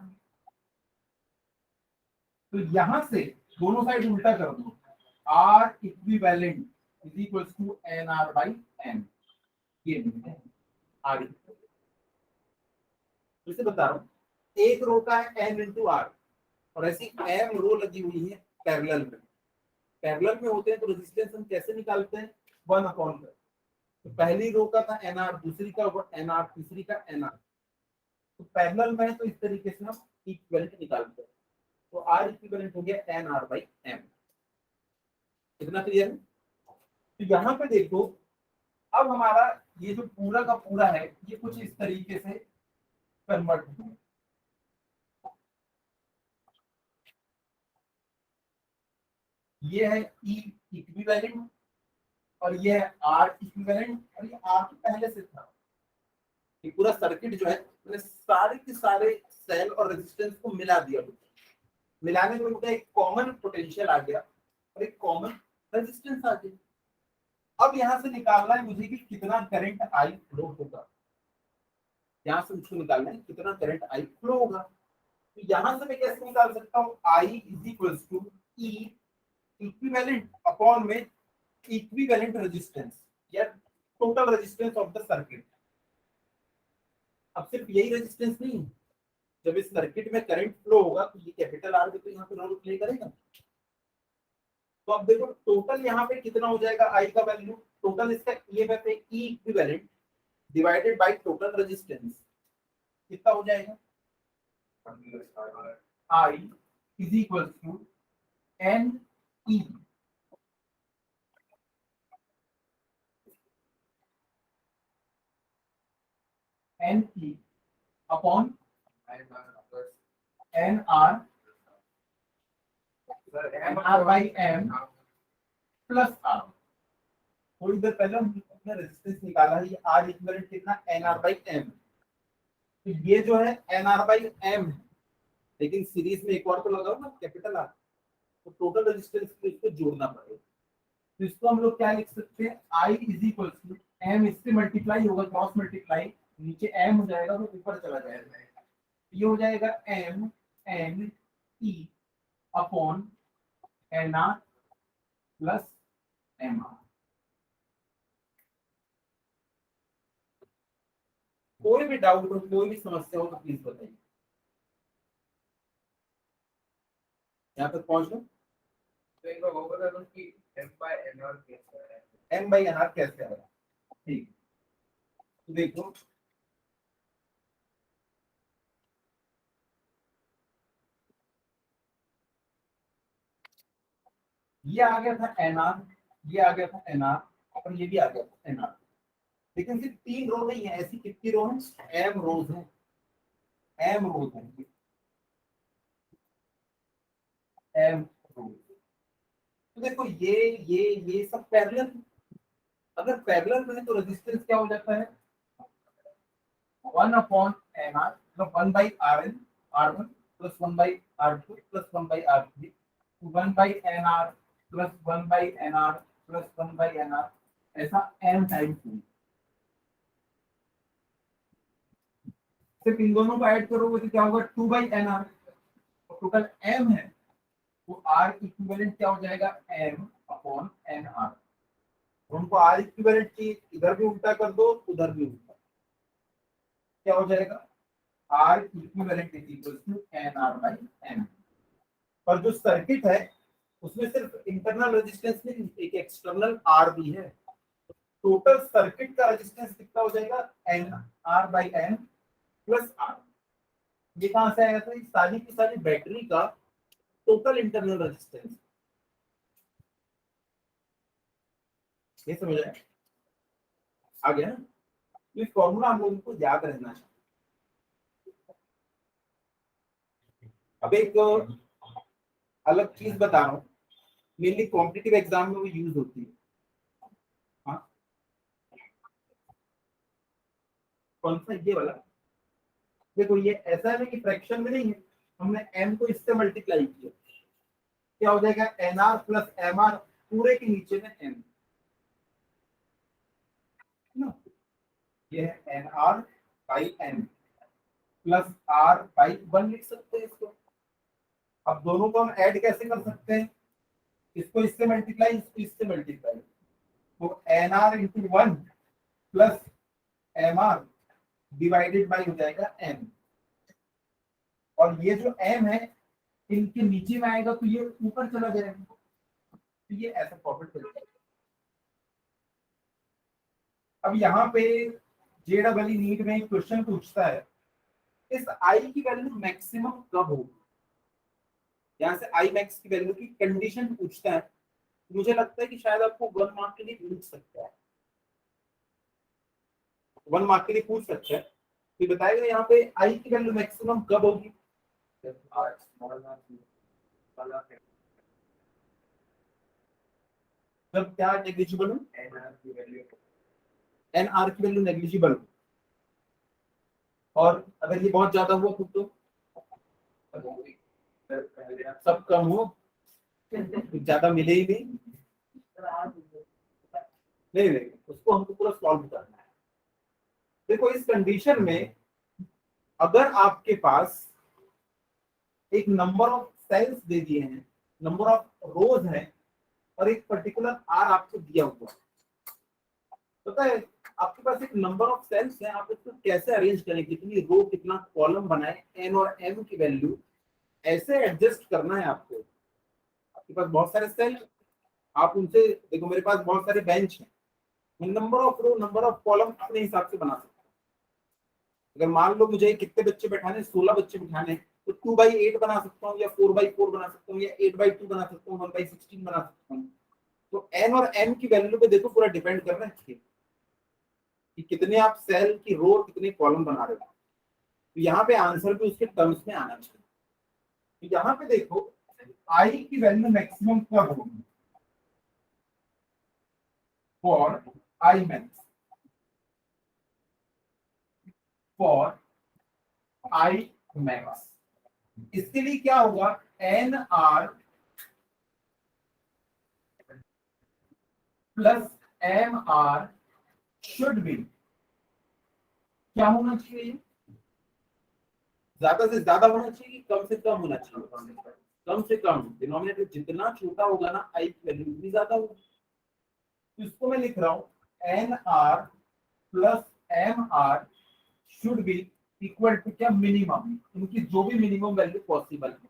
तो यहां से दोनों साइड उल्टा कर दो, R equivalent is equals to NR/M, ये R इसे बता रहा हूँ, एक रो का है N इंटू R और ऐसी M रो लगी हुई है पैरेलल में। पैरेलल में होते हैं तो रेजिस्टेंस हम कैसे निकालते हैं, 1/, तो पहली रो का था NR, दूसरी का NR, तीसरी का NR, तो पैरेलल में है तो इस तरीके से हम इक्विवेलेंट निकालते हैं। तो R इक्विवेलेंट हो गया NR/M। कितना क्लियर है? तो यहाँ पे देखो, अब हमारा ये जो पूरा का पूरा है ये कुछ इस तरीके से कन्वर्ट हो, ये है E इक्विवेलेंट और ये है R इक्विवेलेंट, और ये R तो पहले से था। ये पूरा सर्किट जो है मैंने सारे के सारे सेल और रेजिस्टेंस को मिला दिया, मिलाने में मुझे एक कॉमन पोटेंशियल आ गया और एक कॉमन रेजिस्टेंस आ गया। अब यहां से निकालना है मुझे कि कितना करंट आई फ्लो होगा, यहां से मुझको निकालना है कितना करंट आई फ्लो होगा। तो यहां से मैं कैसे निकाल सकता हूँ, I is equals to E equivalent upon में इक्विवेलेंट रेजिस्टेंस या total resistance of the circuit. अब सिर्फ यही रेजिस्टेंस नहीं, जब इस सर्किट में करंट फ्लो होगा तो ये कैपिटल R तो यहाँ पे रोल प्ले करेगा। तो अब देखो टोटल यहाँ पे कितना हो जाएगा I का वैल्यू, टोटल इसका EMF है E equivalent divided by total resistance, कितना हो जाएगा I is equal to NE NE upon NR R by M plus R. थोड़ी देर पहले हमने रेजिस्टेंस निकाला है, ये आर इक्विवेलेंट कितना, एन आर बाई एम। तो ये जो है एन आर बाई एम है, लेकिन सीरीज में एक और तो लगाओ ना कैपिटल आर, तो टोटल रेजिस्टेंस को इसको जोड़ना पड़ेगा। तो इसको हम लोग क्या लिख सकते हैं, I is equal to M, इससे मल्टीप्लाई होगा, क्रॉस मल्टीप्लाई, नीचे एम हो जाएगा तो ऊपर चला जाएगा, ये हो जाएगा M N E upon N R plus M R. कोई भी डाउट हो, कोई भी समस्या हो तो प्लीज बताइए। यहाँ तक पहुंच लो। तो एक बार वो बता दो कि m by nr कैसे है। एम बाई एन आर कैसे आएगा, ठीक। तो देखो ये आ गया था एन आर, ये आ गया था एन आर, और ये भी आ गया था एन आर। लेकिन सिर्फ 3 रो नहीं है, ऐसी कितनी रो है, एम रोज है, एम रोज है, एम रोज। तो देखो ये सब पैरेलल, अगर पैरेलल में है तो रेजिस्टेंस क्या हो जाता है, 1 अपॉन एन आर, मतलब 1 by R N, R one plus 1 by R two plus 1 by R three, 1 by N R plus 1 by N R plus 1 by N R, ऐसा एम टाइम्स। सिर्फ इन दोनों को ऐड करोगे तो क्या होगा, 2 by N R, total M है, तो आर इक्विवेलेंट क्या हो जाएगा, एम अपॉन एन आर। उनको आर इक्विवेलेंट की इधर भी उल्टा कर दो, उधर भी उल्टा, क्या हो जाएगा, R equivalent is equal to N R by M. और जो सर्किट है उसमें सिर्फ इंटरनल रेजिस्टेंस नहीं, एक एक्सटर्नल आर भी है, टोटल सर्किट का रेजिस्टेंस कितना हो जाएगा, N R by M plus R. ये कहां से आएगा, तो ये सारी की सारी बैटरी का टोटल इंटरनल रेजिस्टेंस। ये समझ आया, आ गया ना। ये फॉर्मूला हम लोगों को याद रहना चाहिए। अब एक अलग चीज बता रहा हूँ, मेनली कॉम्पिटिटिव एग्जाम में वो यूज होती है। हाँ, कौन सा, ये वाला। देखो ये ऐसा है कि फ्रैक्शन में नहीं है, हमने m को इससे मल्टीप्लाई किया, क्या हो जाएगा, N R plus M R, पूरे के नीचे में m, ना, ये है N R by M plus R by 1 लिख सकते हैं इसको। अब दोनों को हम ऐड कैसे कर सकते हैं, इसको इससे मल्टीप्लाई, इसको इससे मल्टीप्लाई, तो N R into 1 plus M R divided by हो जाएगा m। और ये जो m है इनके नीचे में आएगा तो ये ऊपर चला जाएगा, तो ये ऐसा फॉर्मेट चलेगा। अब यहाँ पे जेडबल नीट में एक क्वेश्चन पूछता है, इस आई की वैल्यू मैक्सिमम कब होगी, यहाँ से आई मैक्स की वैल्यू की कंडीशन पूछता है। मुझे लगता है कि शायद आपको 1 मार्क के लिए पूछ सकता है, 1 मार्क के लिए पूछ सकता है। तो बताएगा यहाँ पे आई की वैल्यू मैक्सिमम कब होगी, जब क्या नेग्लिजिबल हो, एन आर की वैल्यू नेग्लिजिबल हो, और अगर ये बहुत ज्यादा हुआ तो सब कम हो, ज्यादा मिले ही नहीं, नहीं उसको हमको पूरा सॉल्व करना है। देखो इस कंडीशन में अगर आपके पास एक नंबर ऑफ सेल्स दे दिए हैं, नंबर ऑफ रोज है, और एक पर्टिकुलर आर आपको दिया हुआ, पता है आपके पास एक नंबर ऑफ सेल्स है, आप इसको कैसे अरेंज करें, कितनी रो कितना कॉलम बनाए, एन और एम की वैल्यू ऐसे एडजस्ट करना है आपको। आपके पास बहुत सारे सेल, आप उनसे देखो, मेरे पास बहुत सारे बेंच हैं, number of row number of column अपने हिसाब से बना सकते हैं। अगर मान लो मुझे कितने बच्चे बैठाने, 16 बच्चे बैठाने, तो 2/8 बना सकता हूँ, या 4/4 बना सकता हूँ, या 8/2 बना सकता हूँ, 1/16 बना सकता हूँ। तो एन और एम की वैल्यू पे देखो पूरा डिपेंड कर रहा है कि कितने आप सेल की रो कितने कॉलम बना रहे हो। तो यहाँ पे आंसर भी उसके टर्म्स में आना चाहिए। तो यहाँ पे देखो आई की वैल्यू मैक्सिमम कब होगी for I max, for I max. इसके लिए क्या होगा, N R plus M R should be, क्या होना चाहिए, ज्यादा से ज्यादा होना चाहिए कि कम से कम होना चाहिए, कम से कम। डिनोमिनेटर जितना छोटा होगा ना आई की वैल्यू उतनी ज्यादा होगी। तो इसको मैं लिख रहा हूं N R plus M R should be equal to क्या, मिनिमम, इनकी जो भी मिनिमम वैल्यू पॉसिबल है।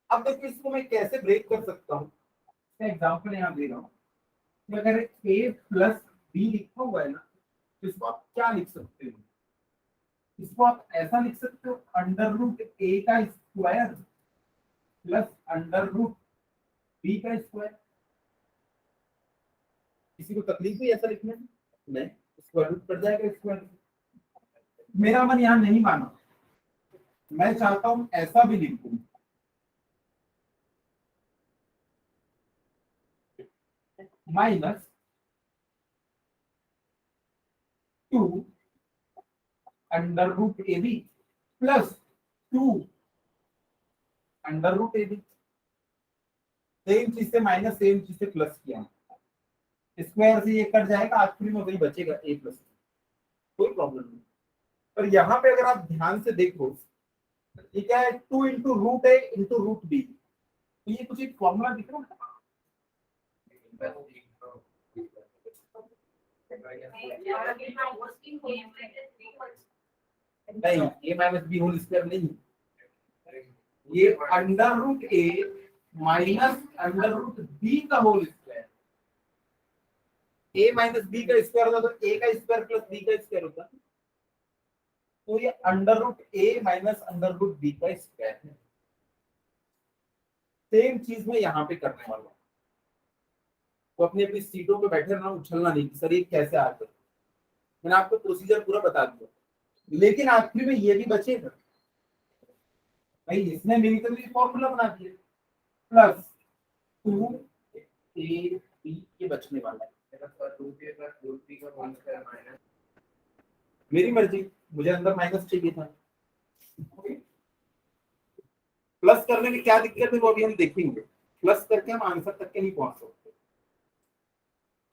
अब देखो इसको मैं कैसे ब्रेक कर सकता हूँ, इसका एग्जांपल यहाँ दे रहा हूँ। तो अगर a प्लस बी लिखा हुआ है ना, तो इसको आप क्या लिख सकते हो, इसको आप ऐसा लिख सकते हो अंडर रूट ए का square plus under root B का स्क्वायर। किसी को तकलीफ हुई ऐसा लिखने में? नहीं, स्क्वायर रूट पड़ जाएगा स्क्वायर। मेरा मन यहाँ नहीं माना, मैं चाहता हूं ऐसा भी लिखूं, minus 2 under root A B plus 2 under root A B. Same चीज से माइनस, सेम चीज से प्लस किया, स्क्वायर से ये कट जाएगा, आखिरी में वही बचेगा ए प्लस, कोई प्रॉब्लम नहीं। पर यहाँ पे अगर आप ध्यान से देखो, ये क्या है, 2 इंटू रूट ए इंटू रूट बी, तो ये कुछ एक फॉर्मूला दिख रहा है। नहीं, ए माइनस बी होल स्क्वायर नहीं, ये अंडर रूट ए माइनस अंडर रूट बी का होल स्क्वायर। ए माइनस बी का स्क्वायर होता तो ए का स्क्वायर प्लस बी का स्क्वायर होता, तो ये अंडर रूट ए माइनस अंडर रूट बी का स्क्वायर है। सेम चीज में यहाँ पे करने वाला हूं, तो अपनी अपनी सीटों पे बैठे रहना, उछलना नहीं सर ये कैसे आ गए। मैंने आपको प्रोसीजर पूरा बता दिया, लेकिन आखिर में ये भी बचेगा भाई, इसने मिलकर फॉर्मूला बना दिया प्लस 2 ए बी, ये बचने वाला है। मेरी मर्जी, मुझे अंदर माइनस चाहिए था। प्लस करने में क्या दिक्कत है वो अभी हम देखेंगे, प्लस करके हम आंसर तक के नहीं पहुंच सकते।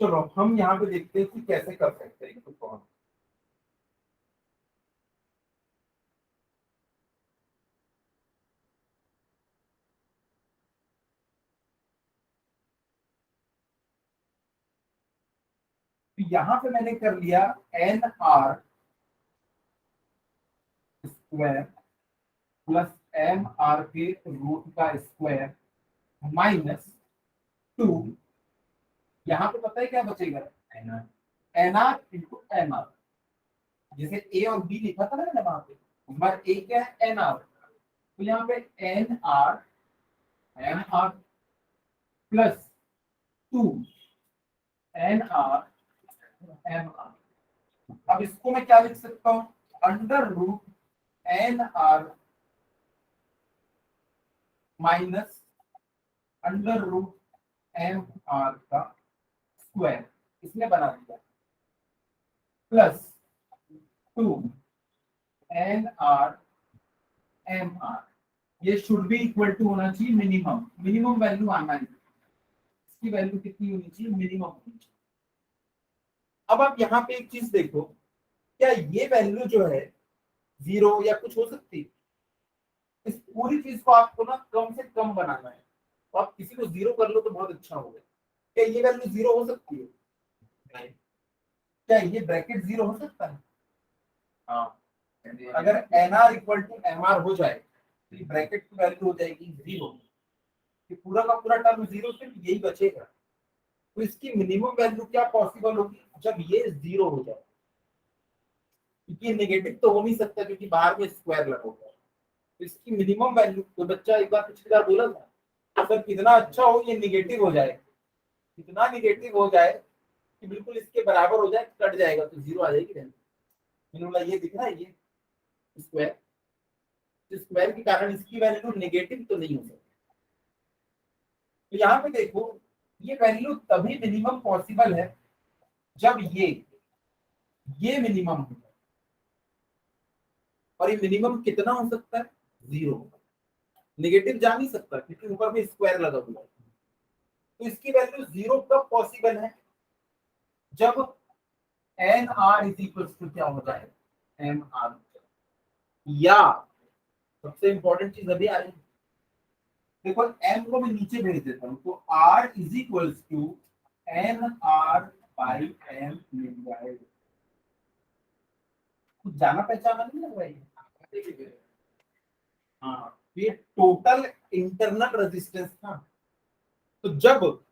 चलो हम यहाँ पे देखते हैं कि कैसे कर सकते हैं तो। यहाँ पे मैंने कर लिया N R square plus M R के रूट का स्क्वायर माइनस 2, यहाँ पे पता है क्या बचेगा, N R into M R, जैसे ए और बी लिखा था ना वहां पे, हमारा ए क्या है एन आर, तो यहाँ पे N R M R plus 2 N R M R. अब इसको मैं क्या लिख सकता हूँ, under root N R minus under root M R का स्क्वायर, इसने बना दिया plus 2 N R M R. ये शुड भी इक्वल टू होना चाहिए मिनिमम, मिनिमम वैल्यू आना चाहिए, इसकी वैल्यू कितनी होनी चाहिए, मिनिमम होनी चाहिए। अब आप यहाँ पे एक चीज देखो, क्या ये वैल्यू जो है 0 या कुछ हो सकती है, इस पूरी चीज को आपको ना कम से कम बनाना है, तो आप किसी को 0 कर लो तो बहुत अच्छा होगा। क्या ये वैल्यू 0 हो सकती है, नहीं। क्या ये ब्रैकेट 0 हो सकता है, हाँ। अगर N R equal to M R हो जाए तो ब्रैकेट की वैल्यू हो जाएगी 0, ये पूरा का पूरा टर्म 0, सिर्फ यही बचेगा। तो इसकी मिनिमम वैल्यू क्या पॉसिबल होगी, जब ये 0 हो जाए, क्योंकि नेगेटिव तो हो नहीं सकता क्योंकि बाहर में स्क्वायर लगा होगा। तो इसकी मिनिमम वैल्यू, तो बच्चा एक बार पिछली बार बोला था, तो सर कितना अच्छा हो ये निगेटिव हो जाए, कितना निगेटिव हो जाए कि बिल्कुल इसके बराबर हो जाए, कट जाएगा तो 0 आ जाएगी। मैंने बोला ये दिख रहा है, ये स्क्वायर, स्क्वायर के कारण इसकी वैल्यू नेगेटिव तो नहीं हो सकती, तो यहाँ पे देखो ये वैल्यू तभी मिनिमम पॉसिबल है जब ये मिनिमम हो, और ये मिनिमम कितना हो सकता है, 0। नेगेटिव जा नहीं सकता क्योंकि ऊपर में स्क्वायर लगा हुआ है। तो इसकी वैल्यू 0 कब पॉसिबल है, जब N R is equal to क्या हो जाए, एम आर। या सबसे इंपॉर्टेंट चीज अभी आ रही है, देखो एम को मैं नीचे भेज देता हूँ, तो R is equal to N R by M मिल जाएगा। कुछ जाना पहचाना नहीं लग रहा है। हाँ, ये टोटल इंटरनल रेजिस्टेंस था। तो जब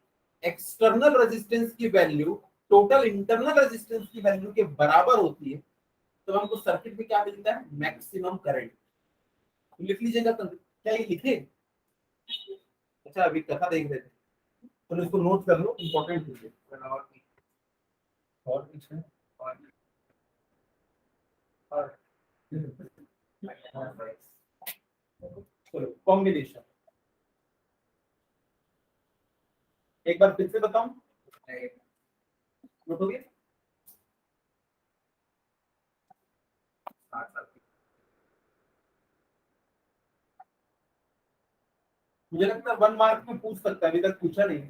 एक्सटर्नल रेजिस्टेंस की वैल्यू टोटल इंटरनल रेजिस्टेंस की वैल्यू के बराबर होती है, तो हमको सर्किट में क्या मिलता है, मैक्सिमम करंट। तो लिख लीजिएगा, तो क्या ये लिखे। अच्छा अभी कथा देख रहे थे, तो इसको नोट कर लो, इंपॉर्टेंट चीज है। और पीछे और चलो कॉम्बिनेशन एक बार फिर से बताऊं, नोट हो गया। मुझे लगता है 1 मार्क में पूछ सकता है, अभी तक पूछा नहीं।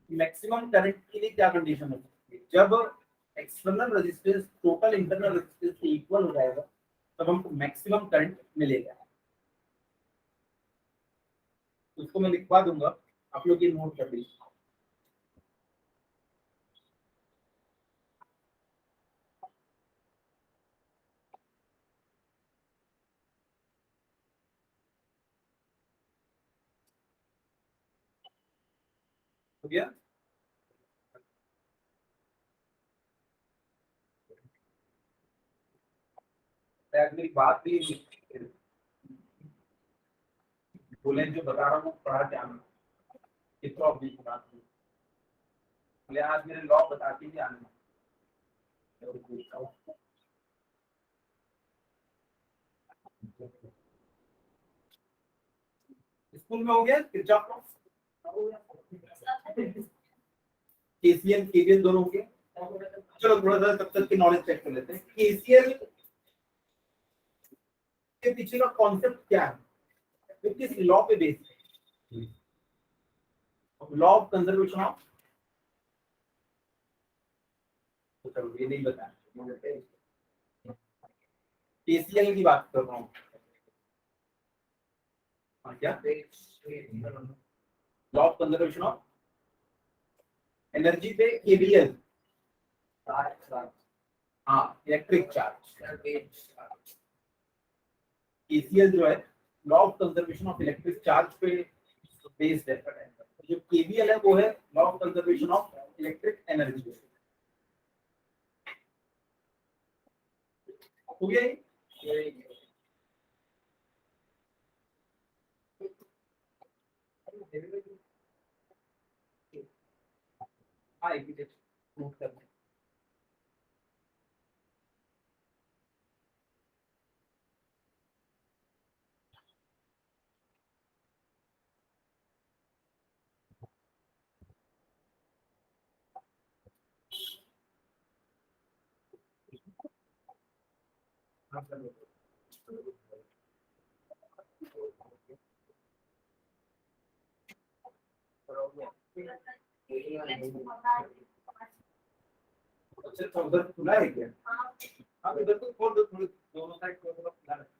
मैक्सिमम करंट के लिए क्या कंडीशन हो सकती है, जब external resistance total internal resistance से इक्वल हो जाएगा तब हमको मैक्सिमम करंट मिलेगा। उसको मैं लिखवा दूंगा, आप लोग ये नोट कर लीजिए। हो गया। मेरी बात भी बोले, जो बता रहा हूँ पढ़ा क्या कितना ऑब्जेक्ट बात आज मेरे लॉ बताती ही आने। स्कूल में हो गया किरचॉफ लॉ, केसीएल केवीएल दोनों हो गए। चलो थोड़ा सा तब तक की नॉलेज चेक कर लेते हैं। केसीएल के पीछे का कॉन्सेप्ट क्या है, तो किस लॉ पे बेस्ड है, लॉ ऑफ कंजर्वेशन ऑफ, तो चलो ये नहीं बताया, केसीएल की बात कर रहा हूँ। क्या law of conservation of energy पे केवीएल, हाँ इलेक्ट्रिक चार्ज। केसीएल जो है law of conservation of electric charge पे बेस्ड है। जो केवीएल है वो है law of conservation of electric energy. हो गया ये? हाँ एक मिनट नोट कर लें। अच्छा तो उधर खुला है क्या? हाँ इधर तो खोल दो, थोड़ी दोनों साइड को थोड़ा खुला रखो।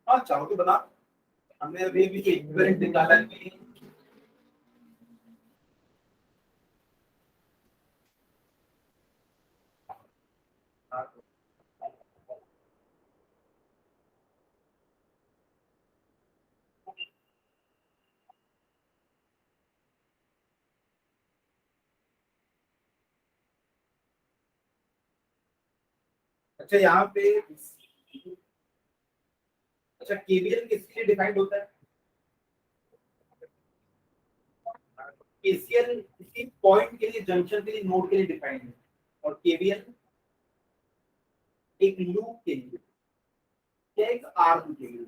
हाँ चाहो तो बता, हमने अभी भी इक्विवेलेंट निकाला है। अच्छा यहाँ पे, अच्छा केवीएल किसके लिए डिफाइंड होता है, केसीएल किसी पॉइंट के लिए, जंक्शन के लिए, नोड के लिए डिफाइंड है, और केवीएल एक लूप के लिए क्या, एक आर्म के लिए।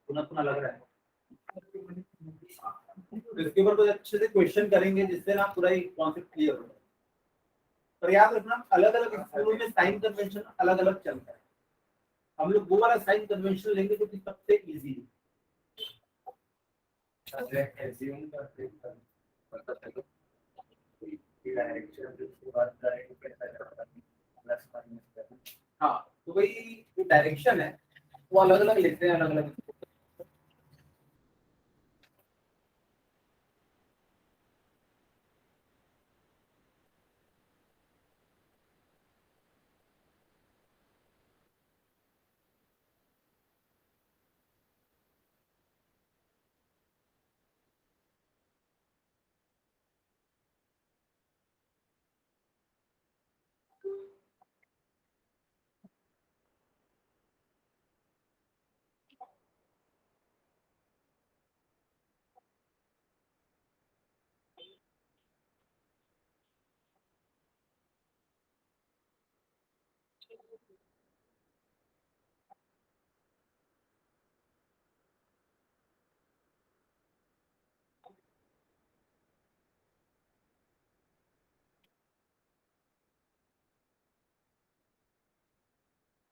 पुनः पुनः लग रहा है, तो इसके ऊपर कुछ अच्छे से क्वेश्चन करेंगे जिससे ना पूरा कॉन्सेप्ट क्लियर हो। पर याद रखना अलग अलग स्कूलों में साइन कन्वेंशन अलग अलग चलता है। हम लोग वो वाला साइन कन्वेंशन लेंगे जो कि सबसे इजी है। एज्यूम करते हैं पता चलो डायरेक्शन उसके बाद डायरेक्ट प्लस माइनस करना। हाँ, तो वही जो डायरेक्शन है वो अलग अलग लेते हैं, अलग अलग।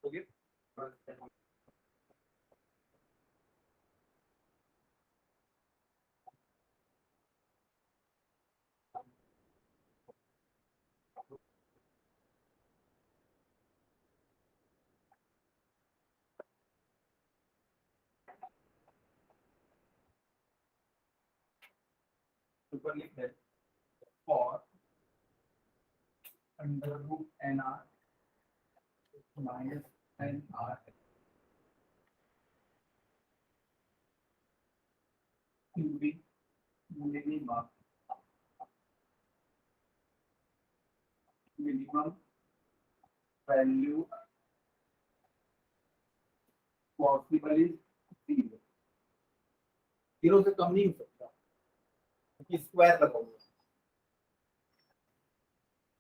ओके, ऊपर लिख दे for under root N R minus N R cubic minimum value possible is 0। 0 से कम नहीं हो सकता क्योंकि स्क्वायर लगा हुआ है।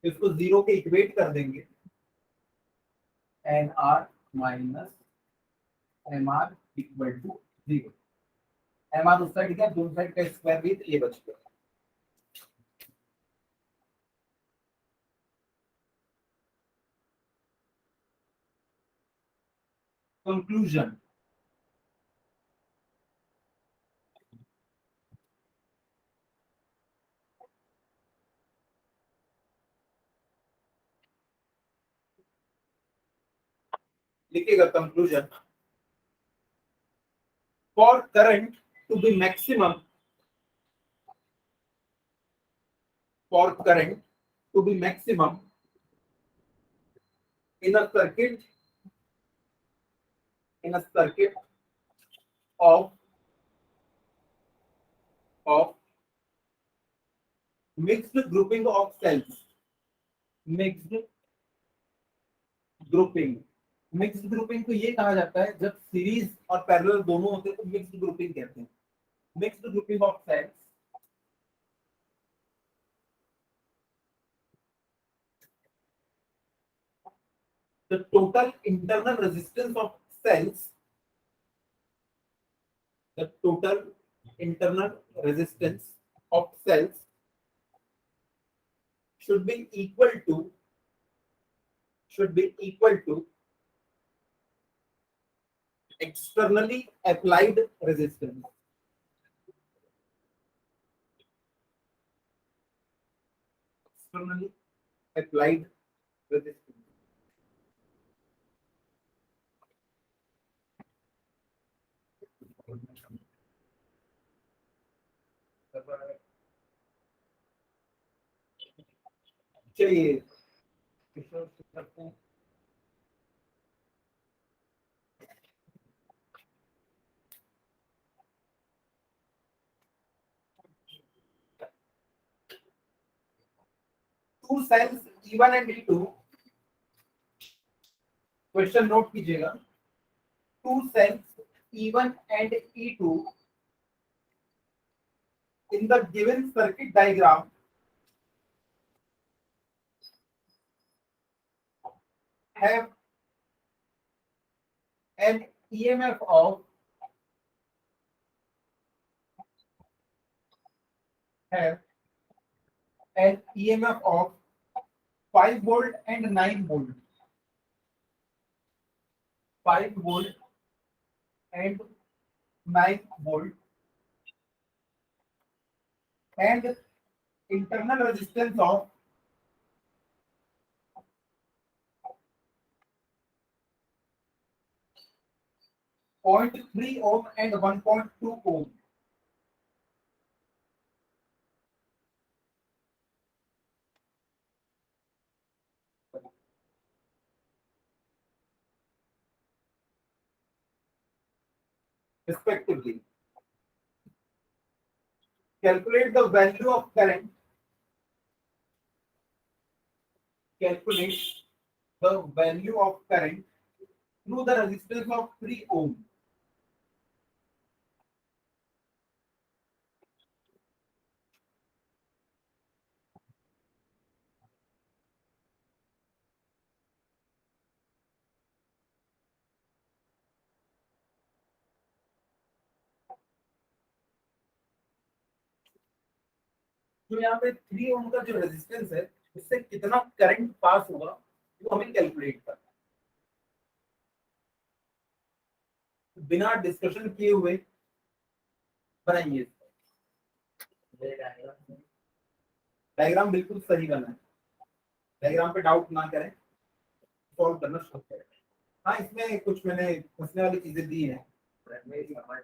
इसको 0 के इक्वेट कर देंगे, N R minus M R equal to 0। M R उस साइड गया, दोनों साइड का स्क्वायर भी, ये बच गया। कंक्लूजन, लिखिएगा conclusion, for current to be maximum, for current to be maximum in a circuit, in a circuit of mixed grouping of cells, mixed grouping, mixed grouping को ये कहा जाता है जब सीरीज और पैरेलल दोनों होते हैं तो मिक्स्ड ग्रुपिंग कहते हैं। Mixed grouping of cells the total internal resistance of cells, the total internal resistance of cells should be equal to externally applied resistance. Externally applied resistance. चलिए करते हैं। Two cells E1 and E2, question note कीजिएगा। Two cells E1 and E2 in the given circuit diagram have an EMF of have an EMF of 5 volt and 9 volt. 5 volt and 9 volt, and internal resistance of 0.3 ohm and 1.2 ohm. Respectively. Calculate the value of current. Calculate the value of current through the resistance of 3 ohm. तो यहाँ पे 3 ओम का जो resistance है उससे कितना current pass होगा वो हमें कैलकुलेट करना है। बिना डिस्कशन किए हुए बनाइए। डायग्राम बिल्कुल सही बना है, डायग्राम पे डाउट ना करें, सॉल्व करना शुरू करें। हाँ, इसमें कुछ मैंने फंसने वाली चीजें दी हैं,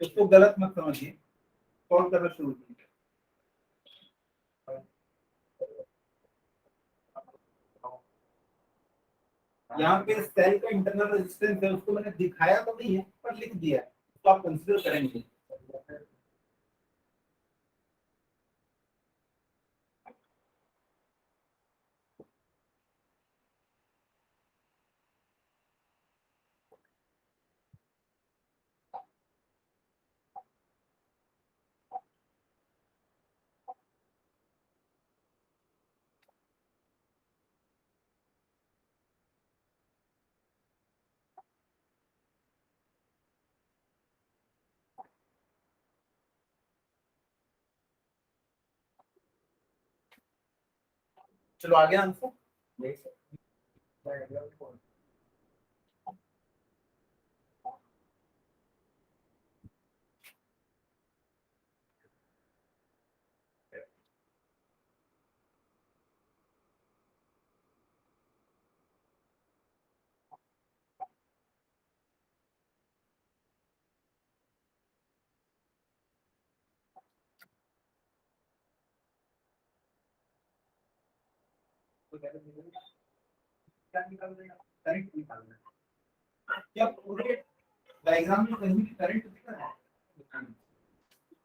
उसको गलत मत समझिए, सॉल्व करना शुरू कीजिए। यहाँ पे सेल का इंटरनल रेजिस्टेंस है, उसको मैंने दिखाया तो नहीं है पर लिख दिया है, तो आप कंसीडर करेंगे। चलो आगे आंसर। करंट निकालना है। क्या पूरे डायग्राम में कहीं भी करंट दिख रहा है?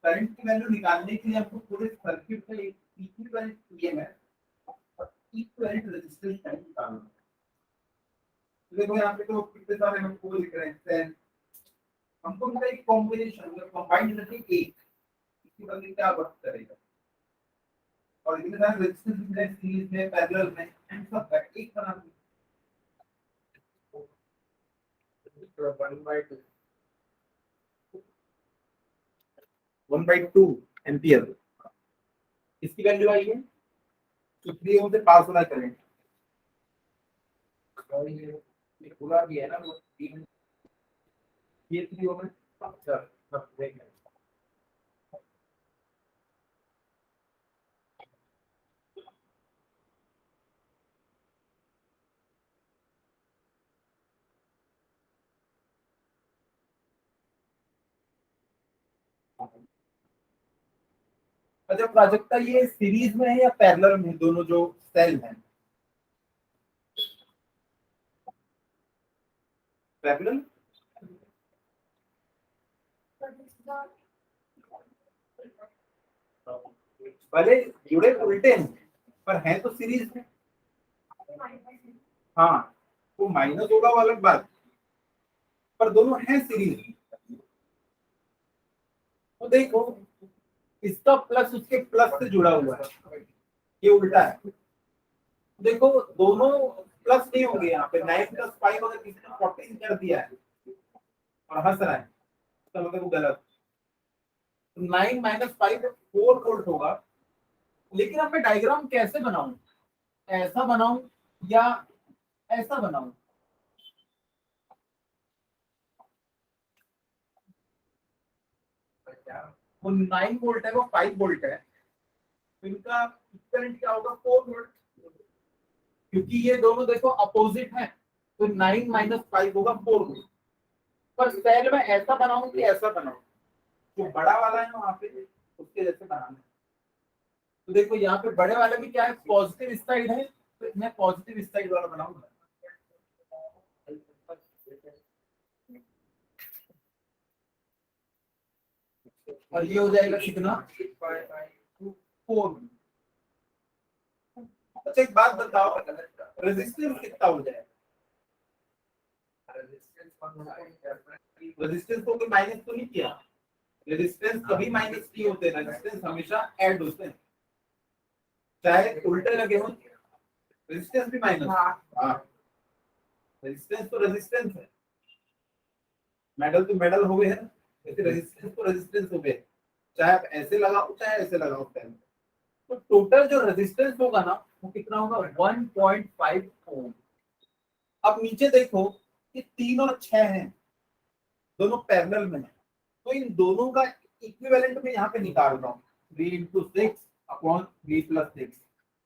करंट की वैल्यू निकालने के लिए आपको पूरे सर्किट का एक इक्विवेलेंट ईएमएफ और इक्विवेलेंट रेजिस्टेंस टाइम निकालना है। देखो यहाँ पे तो कितने सारे हम को लिख रहे हैं, हमको मिला एक कॉम्बिनेशन मतलब कंबाइंड करके एक, इसकी वजह क्या वर्क करेगा, और इतने सारे रेजिस्टेंस में सीरीज में पैरेलल में इन सब का एक बना दिया 1/2 एम्पियर। इसकी वैल्यू आई है तो 3 ओम से पास होना करंट, और ये पूरा भी है ना वो 3, ये 3 ओम है। अच्छा अब देखिए अच्छा प्राजक्ता, ये सीरीज में है या पैरेलल में दोनों जो सेल हैं? पैरेलल भले जुड़े उल्टे हैं पर हैं तो सीरीज में। हाँ वो माइनस होगा वो अलग बात, पर दोनों हैं सीरीज। तो देखो इसका प्लस उसके प्लस से जुड़ा हुआ है, ये उल्टा है। देखो दोनों प्लस नहीं होंगे यहाँ पे। 9 + 5 अगर किसी ने 14 कर दिया है और हंस रहा है तो मतलब वो गलत। 9 - 5 4 वोल्ट होगा। लेकिन अब मैं डायग्राम कैसे बनाऊं, ऐसा बनाऊं या ऐसा बनाऊं? वो 9 वोल्ट है, वो 5 वोल्ट है, तो इनका करंट क्या होगा? 4 वोल्ट, क्योंकि ये दोनों देखो अपोजिट है। तो 9 - 5 होगा 4 वोल्ट। पर सेल में ऐसा बनाऊं कि ऐसा बनाऊं? जो बड़ा वाला है वहां पे उसके जैसे बनाना है। तो देखो यहाँ पे बड़े वाले में क्या है, पॉजिटिव साइड है, तो मैं पॉजिटिव साइड वाला बनाऊंगा। और ये हो जाएगा कितना? 4। अच्छा एक बात बताओ, रेजिस्टेंस कितना हो जाएगा? रेजिस्टेंस को कोई माइनस तो नहीं किया? रेजिस्टेंस कभी माइनस नहीं होते, रेजिस्टेंस हमेशा ऐड होते हैं, चाहे उल्टे लगे हो रेजिस्टेंस भी माइनस। हाँ, रेजिस्टेंस तो रेजिस्टेंस है, मेटल तो मेटल हो गए है, ऐसे रेजिस्टेंस तो रेजिस्टेंस हो गए, चाहे आप ऐसे लगाओ चाहे ऐसे लगाओ पेन। तो टोटल जो रेजिस्टेंस होगा ना वो कितना होगा? 1.5 ओम। अब नीचे देखो कि 3 और 6 हैं, दोनों पैरेलल में है, तो इन दोनों का इक्विवेलेंट में यहाँ पे निकाल रहा हूँ। 3 × 6/3 + 6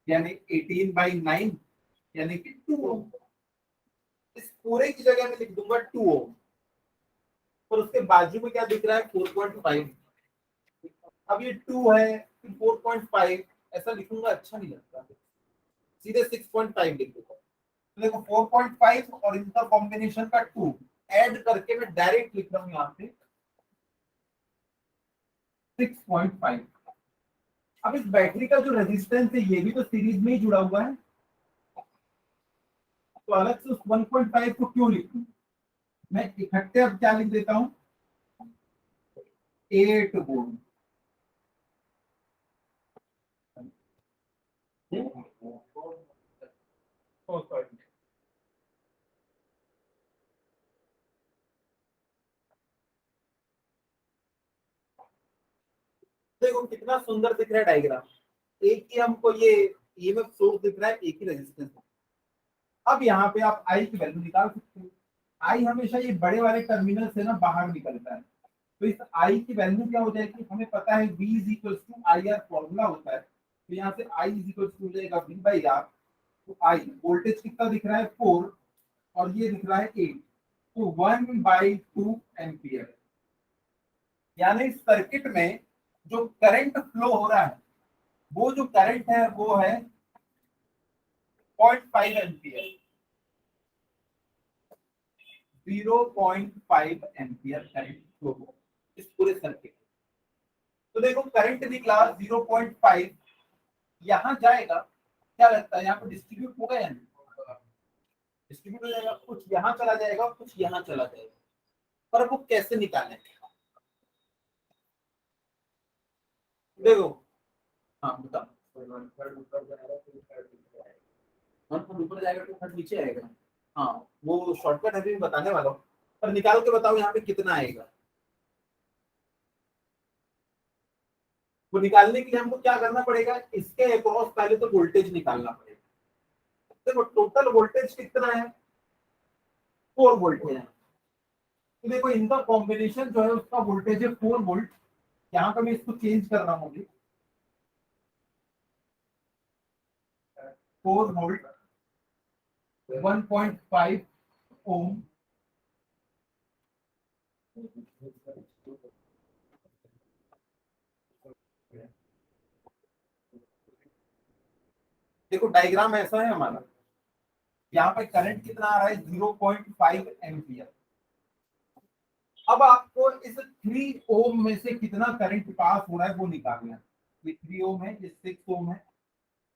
यानी 18/9 यानी कि 2 ओम। इस पूरे की जगह में लिख दूंगा 2 ओम, और उसके बाजू में क्या दिख रहा है? 4.5। अब ये 2 है फिर 4.5 ऐसा लिखूंगा अच्छा नहीं लगता, सीधे 6.5 लिख दूंगा। तो देखो 4.5 और इनका कॉम्बिनेशन का 2 ऐड करके मैं डायरेक्ट लिख रहा हूँ यहाँ पे 6.5। अब इस बैटरी का जो रेजिस्टेंस है ये भी तो सीरीज में ही जुड़ा हुआ है, तो अलग से उस 1.5 को क्यों लिखूं? मैं इकट्ठे अब क्या लिख देता हूँ? 8 वोल्ट। देखो कितना सुंदर दिख रहा है डायग्राम। एक ही हमको ये ईएमएफ सोर्स दिख रहा है, एक ही रेजिस्टेंस। अब यहाँ पे आप आई की वैल्यू निकाल सकते हो। आई हमेशा ये बड़े वाले टर्मिनल से ना बाहर निकलता है, तो इस आई की वैल्यू क्या हो जाएगी? हमें पता है V = IR फॉर्मूला होता है, तो यहाँ से I हो जाएगा V/R। तो आई वोल्टेज कितना दिख रहा है? 4, और ये दिख रहा है 8, तो 1/2 एम्पियर। यानी इस सर्किट में जो करंट फ्लो हो रहा है, वो जो करंट है वो है 0.5 एम्पियर। 0.5 एम्पियर करंट फ्लो हो इस पूरे सर्किट। तो देखो करंट निकला 0.5, यहाँ जाएगा, क्या लगता है यहाँ पे डिस्ट्रीब्यूट होगा या नहीं? डिस्ट्रीब्यूट हो जाएगा, कुछ यहाँ चला जाएगा कुछ यहाँ चला जाएगा। पर वो कैसे निकालें? देखो, हाँ बताओ। 1 ऊपर जाएगा 2 नीचे आएगा। हाँ वो शॉर्टकट अभी बताने वाला हूँ, पर निकाल के बताओ यहाँ पे कितना आएगा। वो निकालने के लिए हमको क्या करना पड़ेगा? इसके अक्रॉस पहले तो वोल्टेज निकालना पड़ेगा। देखो टोटल वोल्टेज कितना है? 4 वोल्ट है। तो देखो इनका कॉम्बिनेशन जो है उसका वोल्टेज है 4 वोल्ट। यहाँ पे मैं इसको चेंज कर रहा हूँ अभी, 4 वोल्ट 1.5 ओम। देखो डायग्राम ऐसा है हमारा, यहाँ पे करंट कितना आ रहा है? 0.5 एम्पियर। अब आपको इस 3 ओम में से कितना करंट पास हो रहा है वो निकालना है। ये 3 ओम है, ये 6 ओम है,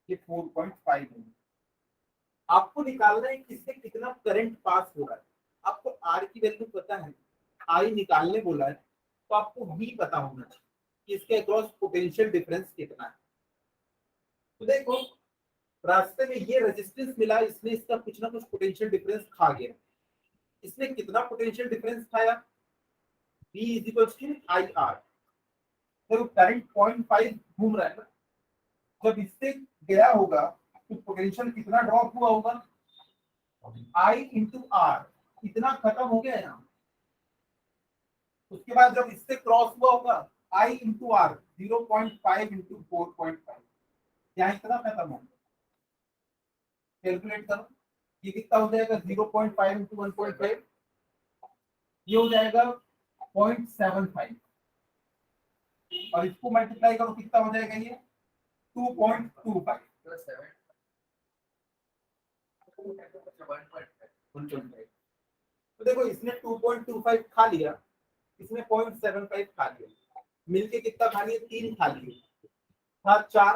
ये 4.5 ओम। आपको निकालना है कि इससे कितना करंट पास हो रहा है। आपको आर की वैल्यू पता है, आई निकालने बोला है, तो आपको वी पता होना चाहिए कि इसके अक्रॉस पोटेंशियल डिफरेंस कितना है। तो देखो रास्ते में ये रेजिस्टेंस मिला, इसने इसका कुछ ना कुछ पोटेंशियल डिफरेंस खा गया। इसने कितना पोटेंशियल डिफरेंस खाया? V is equals to I R. तो करंट 0.5 घूम रहा है ना, जब इससे गया होगा तो पोटेंशियल कितना ड्रॉप हुआ होगा? I इंटू आर, इतना खत्म हो गया यहाँ। उसके बाद जब इससे क्रॉस हुआ होगा I इंटू आर 0.5 इंटू 4.5, यहाँ इतना खत्म होगा। कैलकुलेट करो, ये कितना हो जाएगा? 0.5 इंटू 1.5, ये हो जाएगा 0.75, और इसको मल्टीप्लाई करो कितना हो जाएगा? ये 2.25। plus 7. 1.5. तो देखो इसने 2.25 खा लिया, इसने 0.75 खा लिया, मिलके कितना खा लिया? 3 खा लिए, था 4।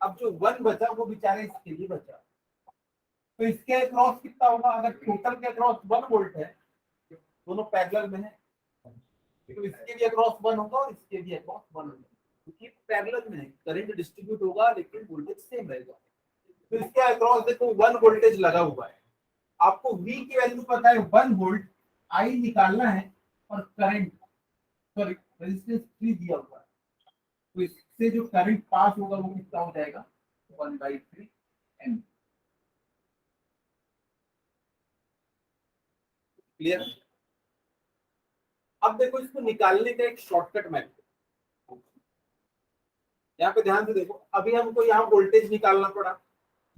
अब जो 1 बचा वो बेचारे इसके लिए बचा। तो इसके अक्रॉस कितना होगा? अगर टोटल के अक्रॉस 1 वोल्ट है, दोनों पैरेलल में है, तो इसके भी अक्रॉस 1 होगा और इसके भी अक्रॉस 1 होगा, क्योंकि पैरेलल में है। करंट डिस्ट्रीब्यूट होगा लेकिन वोल्टेज सेम रहेगा। तो इसके अक्रॉस देखो 1 वोल्टेज लगा हुआ है। आपको V की वैल्यू पता है 1 वोल्ट, I निकालना है, और करंट सॉरी रेजिस्टेंस 3 दिया हुआ है। तो इससे जो करंट पास होगा वो कितना हो जाएगा? 1/3 एम्प। क्लियर? अब देखो इसको निकालने का एक शॉर्टकट मेथड, यहाँ पे ध्यान से देखो। अभी हमको यहाँ वोल्टेज निकालना पड़ा,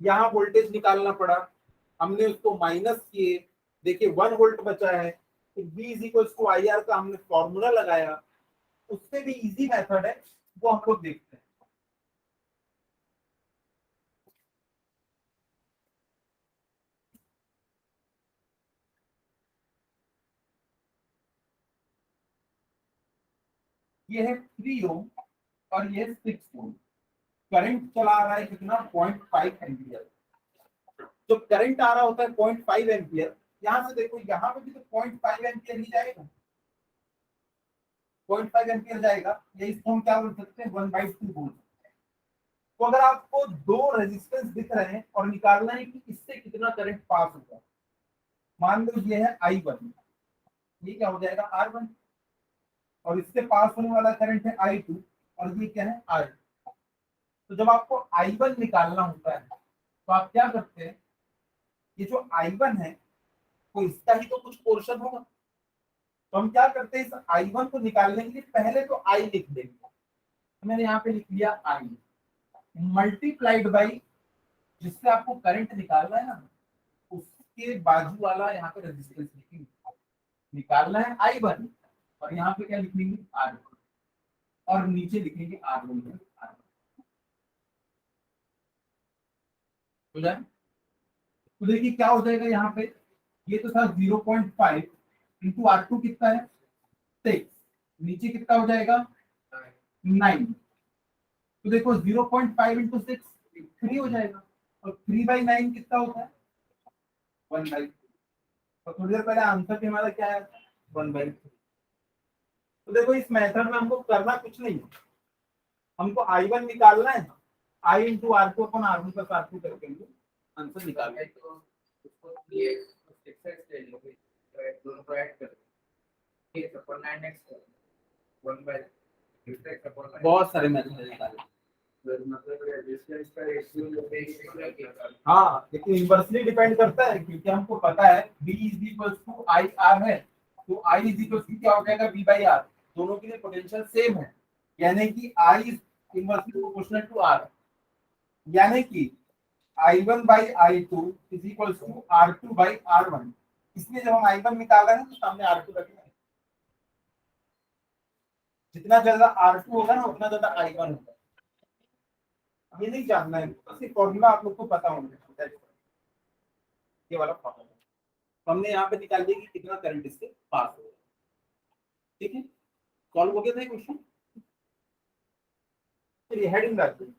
यहाँ वोल्टेज निकालना पड़ा, हमने उसको माइनस किए, देखिए 1 वोल्ट बचा है। तो V is equals to I R का हमने फॉर्मूला लगाया। उससे भी इजी मेथड है, वो हम लोग देखते हैं। ये है 3 ओम और ये 6 ओम। करंट चला आ रहा है कितना? 0.5 एम्पियर। जो करंट आ रहा होता है 0.5 एम्पियर, यहाँ से देखो यहाँ पे भी तो 0.5 एम्पियर ही जाएगा, 0.5 एम्पियर जाएगा। या इसको हम क्या बोल सकते हैं? 1/2 बोल सकते हैं। तो अगर आपको दो रेजिस्टेंस दिख रहे हैं और निकालना है कि इससे कितना करंट पास होगा, मान लो ये है I1, ये क्या हो जाएगा? R1, और इससे पास होने वाला करंट है I2, और ये क्या है? R2। तो जब आपको I1 निकालना होता है तो आप क्या करते हैं? ये जो I1 है तो इसका ही तो कुछ पोर्शन होगा। तो हम क्या करते हैं? इस I1 को निकालने के लिए पहले तो I लिख देंगे। तो मैंने यहाँ पे लिख लिया I मल्टीप्लाइड बाई जिससे आपको करंट निकालना है ना, उसके बाजू वाला यहाँ पे रेजिस्टेंस लिखेंगे। निकालना है I1 और यहाँ पे क्या लिखेंगे? R1, और नीचे लिखेंगे R1 R1। हो जाए तो देखिए क्या हो जाएगा यहाँ पे? ये तो था 0.5 इंटू R2 कितना है? 6। नीचे कितना हो जाएगा? 9। तो देखो 0.5 इंटू 6 3 हो जाएगा, और 3/9 कितना होता है? 1/3। तो थोड़ी देर पहले आंसर भी हमारा क्या है? 1/3। तो देखो इस मेथड में हमको करना कुछ नहीं है, हमको I1 निकालना है, I into R2 upon R1 plus R2 करके आंसर निकालना है। तो उसको 3x 6x ले लो, दोनों को ऐड कर दो, 8/9x 1/6x/9। बहुत सारे मेथड निकाले। मतलब रेजिस्टेंस का रेशियो हाँ, लेकिन इनवर्सली डिपेंड करता है, क्योंकि हमको पता है V is equals to I R है, तो I इज इक्वल्स टू क्या हो जाएगा? V by R. दोनों के लिए पोटेंशियल सेम है, यानी कि I is inversely proportional to R, यानी कि I1 by I2 is equals to R2 by R1। इसलिए जब हम I1 निकाल रहे हैं तो सामने R2 रखना है। जितना ज्यादा R2 होगा ना उतना ज्यादा I1 होगा। ये नहीं जानना है, सिर्फ फॉर्मूला आप लोग को पता होना चाहिए, ये वाला फॉर्मूला। तो हमने यहाँ पे निकाल दिया कि कितना करंट इससे पास होगा। ठीक है, सॉल्व हो गया था क्वेश्चन। चलिए हेडिंग डालते हैं।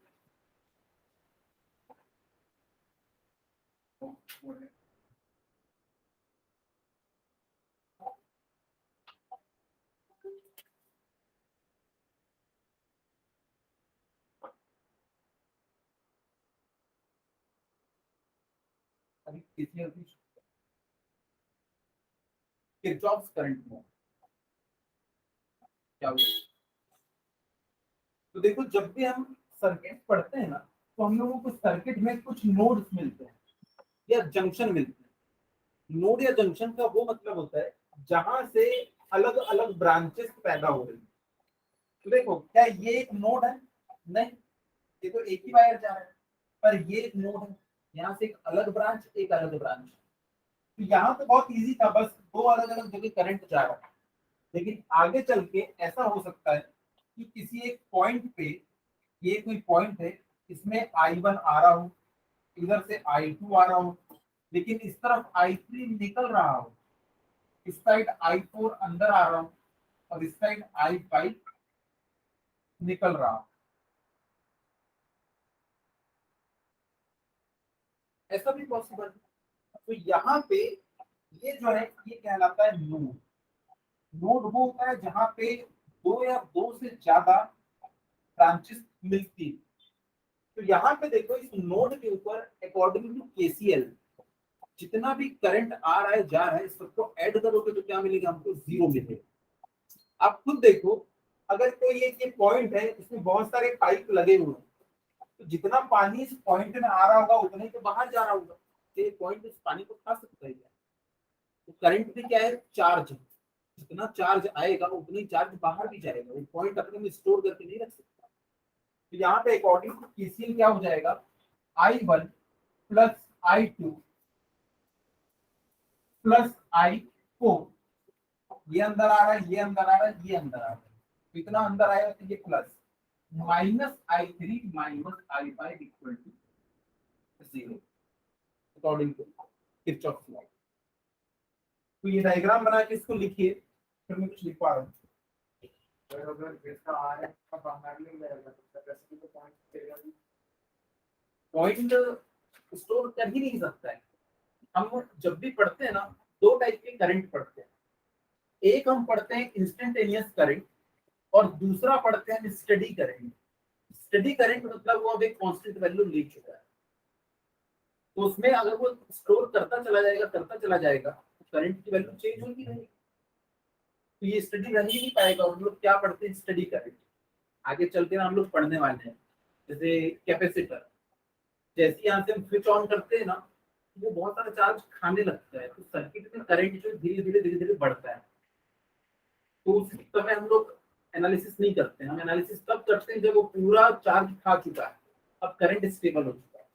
अभी KCL भी किरचॉफ्स करंट लॉ क्या हुआ? तो देखो जब भी हम सर्किट पढ़ते हैं ना, तो हम लोगों को सर्किट में कुछ नोड्स मिलते हैं या जंक्शन मिलते हैं। नोड या जंक्शन का वो मतलब होता है जहां से अलग अलग ब्रांचेस पैदा हो रही हैं। तो देखो क्या ये एक नोड है? नहीं, ये तो एक ही वायर जा रहा है। पर ये एक नोड है, यहाँ से एक अलग ब्रांच, एक अलग ब्रांच। तो यहाँ तो बहुत इजी था, बस दो अलग अलग जगह करंट जा रहा है। लेकिन आगे चल के ऐसा हो सकता है कि किसी एक पॉइंट पे, ये कोई पॉइंट है, इसमें I1 आ रहा हो, इधर से I2 आ रहा हो, लेकिन इस तरफ I3 निकल रहा हो, इस साइड I4 अंदर आ रहा हो और इस साइड I5 निकल रहा हो। ऐसा भी पॉसिबल है। तो यहाँ पे ये जो है ये कहलाता है नोड। नोड वो होता है जहां पे दो या दो से ज्यादा ब्रांचेस मिलती है। तो यहाँ पे देखो इस नोड के ऊपर अकॉर्डिंग टू केसीएल जितना भी करंट आ रहा है जा रहा है, इस सबको ऐड करोगे तो क्या मिलेगा? हमको जीरो मिलेगा। आप खुद देखो, अगर कोई एक ये पॉइंट है, इसमें बहुत सारे पाइप लगे हुए हैं, तो जितना पानी इस पॉइंट में आ रहा होगा उतना ही तो बाहर जा रहा होगा। तो ये पॉइंट इस पानी को खा सकता है क्या? तो करंट भी क्या है? चार्ज। जितना चार्ज आएगा उतनी चार्ज बाहर भी जाएगा, वो पॉइंट अपने में स्टोर करके नहीं रख सकता। तो यहाँ पे अकॉर्डिंग टू केसीएल क्या हो जाएगा? I1 plus I2 plus I4, ये अंदर आ रहा है, ये अंदर आ रहा है, ये अंदर आ रहा है, तो इतना अंदर आएगा तो ये plus, minus I3 minus I5 equal to zero according to Kirchhoff's law. तो ये डायग्राम बना के इसको लिखिए, फिर मैं कुछ लिखवा रहा हूँ। अगर इसका आर है तो बाहर नहीं जाएगा, तो कैपेसिटी को पॉइंट करेगा। पॉइंट स्टोर कर ही नहीं सकता है। हम जब भी पढ़ते हैं ना, दो टाइप के करंट पढ़ते हैं। एक हम पढ़ते हैं इंस्टेंटेनियस करंट और दूसरा पढ़ते हैं स्टडी करंट। स्टडी करंट मतलब वो अब एक कांस्टेंट वैल्यू ले चुका है, तो उसमें अगर वो स्टोर करता चला जाएगा तो करंट की वैल्यू चेंज होती रहेगी। तो ये स्टडी रह ही नहीं पाएगा। और हम लोग क्या पढ़ते हैं? Study current. आगे चलते हैं हम लोग पढ़ने वाले हैं जैसे कैपेसिटर। जैसे यहाँ से हम स्विच ऑन करते हैं ना, वो बहुत सारा चार्ज खाने लगता है, तो सर्किट में करंट जो धीरे धीरे बढ़ता है। तो उस समय हम लोग एनालिसिस नहीं करते हैं। हम एनालिसिस तब करते हैं जब वो पूरा चार्ज खा चुका है, अब करंट स्टेबल हो चुका है।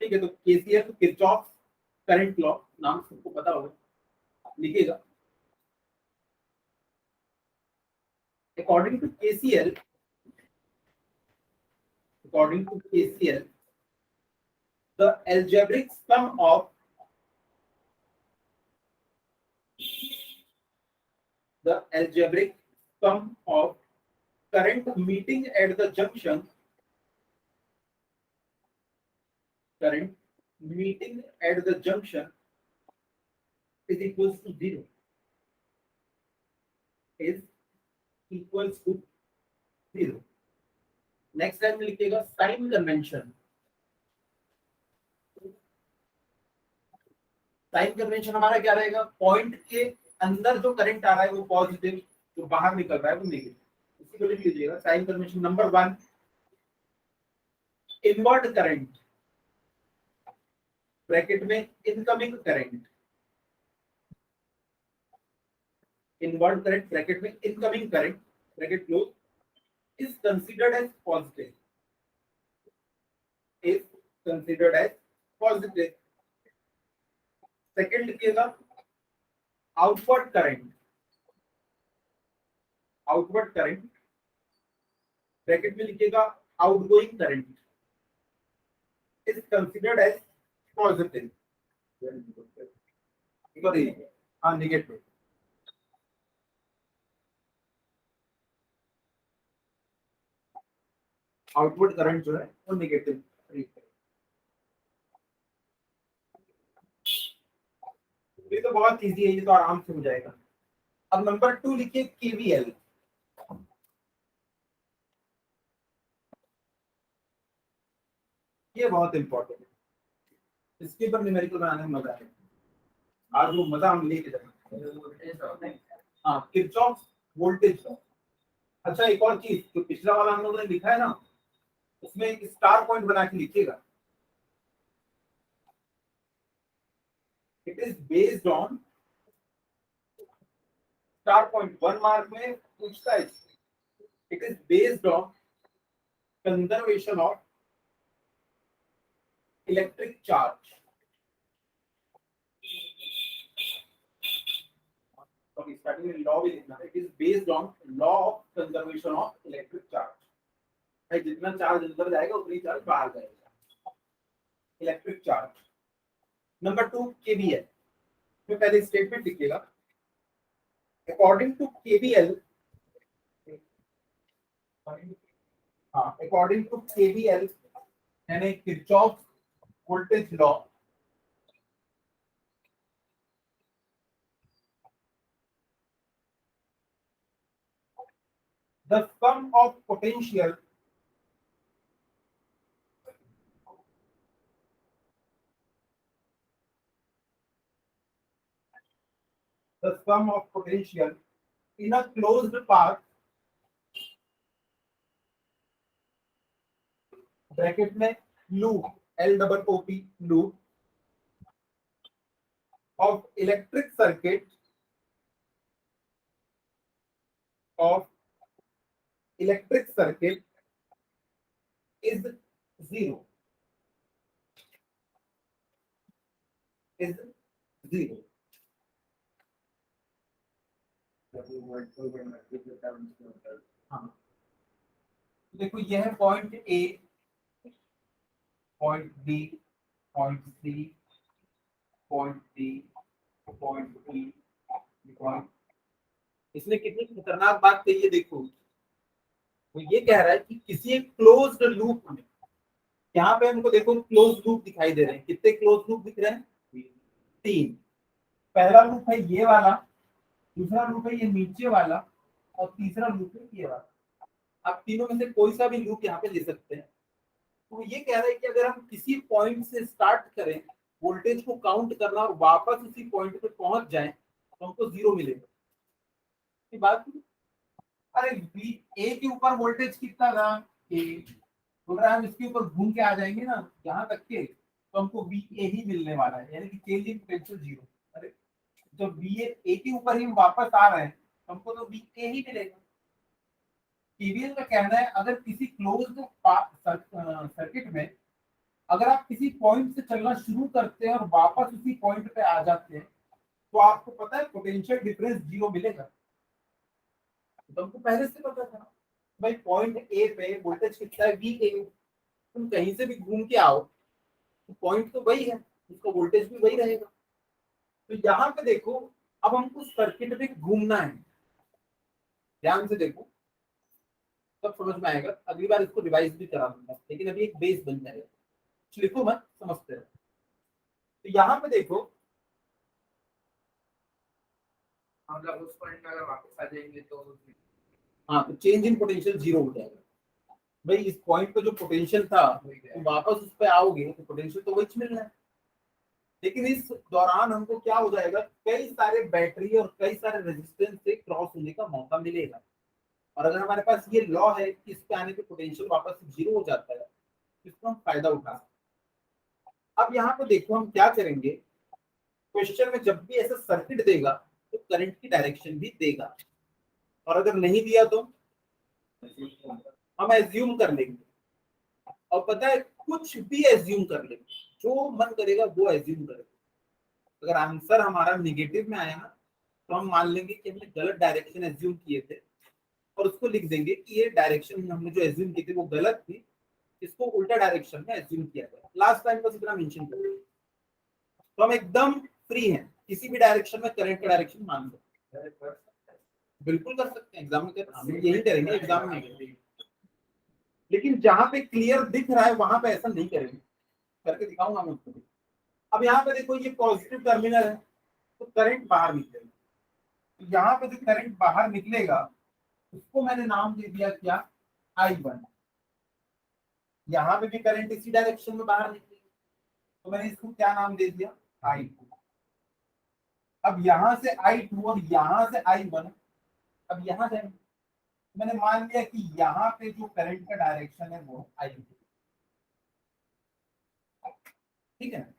ठीक है, तो केसीएल किरचॉफ करंट लॉ नाम सबको पता होगा, लिखिएगा। According to KCL, according to KCL, the algebraic sum of current meeting at the junction, current meeting at the junction is equals to zero. Is equals to zero. Next time लिखिएगा sign convention. Sign convention हमारा क्या रहेगा? Point के अंदर जो current आ रहा है वो पॉजिटिव, जो बाहर निकल रहा है वो नेगेटिव। इसी को लिख लीजिएगा sign convention number 1। Inward current bracket में incoming current, inward current bracket में incoming current bracket close is considered as positive, is considered as positive. Second लिखिएगा outward current, outward current bracket में लिखिएगा outgoing current is considered as positive, sorry हाँ negative. Outward current जो है वो negative. ये तो बहुत इजी है, ये तो आराम से हो जाएगा। अब नंबर 2 लिखिए केवीएल। ये बहुत इंपॉर्टेंट है, इसके ऊपर न्यूमेरिकल बनाने में मजा आएगा, आज वो मजा हम लेके जाएंगे। हाँ, किरचॉफ वोल्टेज लॉ। अच्छा, एक और चीज, जो पिछला वाला हम लोगों ने लिखा है ना, उसमें एक स्टार पॉइंट बना के लिखिएगा। It is based on star point, 1 mark में पूछता है। It is based on conservation of electric charge. Sorry, starting में लॉ भी लिखना है। It is based on law of conservation of electric charge. भाई जितना चार्ज अंदर जाएगा उतनी चार्ज बाहर जाएगा, इलेक्ट्रिक चार्ज। नंबर 2 केवीएल में पहले स्टेटमेंट लिखिएगा। अकॉर्डिंग टू केवीएल, हाँ, अकॉर्डिंग टू केवीएल यानी Kirchhoff voltage law, the sum of potential in a closed path, bracket में loop, LOOP, loop of electric circuit is zero, is zero। हाँ, देखो यह है point A, point B, point C, point D, point E, point. इसने कितनी खतरनाक बात कही है, देखो वो ये कह रहा है कि किसी एक क्लोज्ड लूप में, यहाँ पे हमको देखो क्लोज लूप दिखाई दे रहे हैं। कितने क्लोज लूप दिख रहे हैं? 3। पहला लूप है ये वाला, दूसरा लूप है ये नीचे वाला, और तीसरा लूप है ये वाला। आप तीनों में से कोई सा भी लूप यहाँ पे ले सकते हैं। तो ये कह रहा है कि अगर हम किसी पॉइंट से स्टार्ट करें वोल्टेज को काउंट करना और वापस उसी पॉइंट पे पहुंच जाएं तो हमको 0 मिलेगा। ये बात, अरे ए के ऊपर वोल्टेज कितना था, ए, बोल रहा है हम इसके ऊपर घूम के आ जाएंगे ना यहाँ तक के, तो हमको वी ए ही मिलने वाला है, यानी कि चेंज इन पोटेंशियल 0। अरे जब वी ए के ऊपर ही हम वापस आ रहे हैं तो हमको तो वी ए ही मिलेगा। केवीएल का कहना है अगर किसी क्लोज्ड सर्किट में अगर आप किसी पॉइंट से चलना शुरू करते हैं और वापस उसी पॉइंट पे आ जाते हैं तो आपको पता है पोटेंशियल डिफरेंस 0 मिलेगा। तो हमको पहले से पता था भाई पॉइंट ए पे वोल्टेज कितना है, वी ए। तुम कहीं से भी घूम के आओ तो पॉइंट तो वही है, उसका वोल्टेज भी वही रहेगा। तो यहाँ पे देखो, अब हमको सर्किट में घूमना है, ध्यान से देखो तब समझ में आएगा। अगली बार इसको रिवाइज भी करा दूंगा, लेकिन अभी एक बेस बन जाएगा, लिखो मत, समझते रहो। तो यहाँ पे देखो, मतलब उस पॉइंट में अगर वापस आ जाएंगे तो हाँ, तो चेंज इन पोटेंशियल 0 हो जाएगा। भाई इस पॉइंट पे जो पोटेंशियल था तो वापस उस पे आओगे तो पोटेंशियल तो वही मिल रहा है, लेकिन इस दौरान हमको क्या हो जाएगा, कई सारे बैटरी और कई सारे रेजिस्टेंस से क्रॉस होने का मौका मिलेगा। और अगर हमारे पास ये लॉ है कि इस पे आने पे पोटेंशियल वापस 0 हो जाता है, तो इसका हम फायदा उठा। अब यहाँ पे देखो हम क्या करेंगे, क्वेश्चन में जब भी ऐसा सर्किट देगा तो करंट की डायरेक्शन भी देगा, और अगर नहीं दिया तो हम एज्यूम कर लेंगे। और पता है कुछ भी एज्यूम कर लेंगे, जो मन करेगा वो एज्यूम करेगा। अगर आंसर हमारा निगेटिव में आया ना तो हम मान लेंगे कि हमने गलत डायरेक्शन एज्यूम किए थे, और उसको लिख देंगे कि ये डायरेक्शन हमने जो एज्यूम की थी वो गलत थी, इसको उल्टा डायरेक्शन में एज्यूम किया गया। लास्ट टाइम बस इतना मेंशन कर देंगे, तो हम एकदम फ्री हैं, किसी भी डायरेक्शन में करंट का डायरेक्शन मान सकते हैं। बिल्कुल कर सकते हैं, एग्जाम में हम यही करेंगे, एग्जाम में करेंगे। लेकिन जहां पे क्लियर दिख रहा है वहां पे ऐसा नहीं करेंगे, करके दिखाऊंगा मैं उसको। अब यहाँ पे देखो ये पॉजिटिव टर्मिनल है, तो करंट बाहर निकलेगा। तो यहाँ पे जो करंट बाहर निकलेगा उसको मैंने नाम दे दिया क्या, I1। यहाँ पे भी करंट इसी डायरेक्शन में बाहर निकलेगा, तो मैंने इसको क्या नाम दे दिया, I2। अब यहाँ से I2 और यहाँ से I1, अब यहाँ जाएंगे, मैंने मान लिया कि यहाँ पे जो करंट का डायरेक्शन है वो I2, ठीक है ना।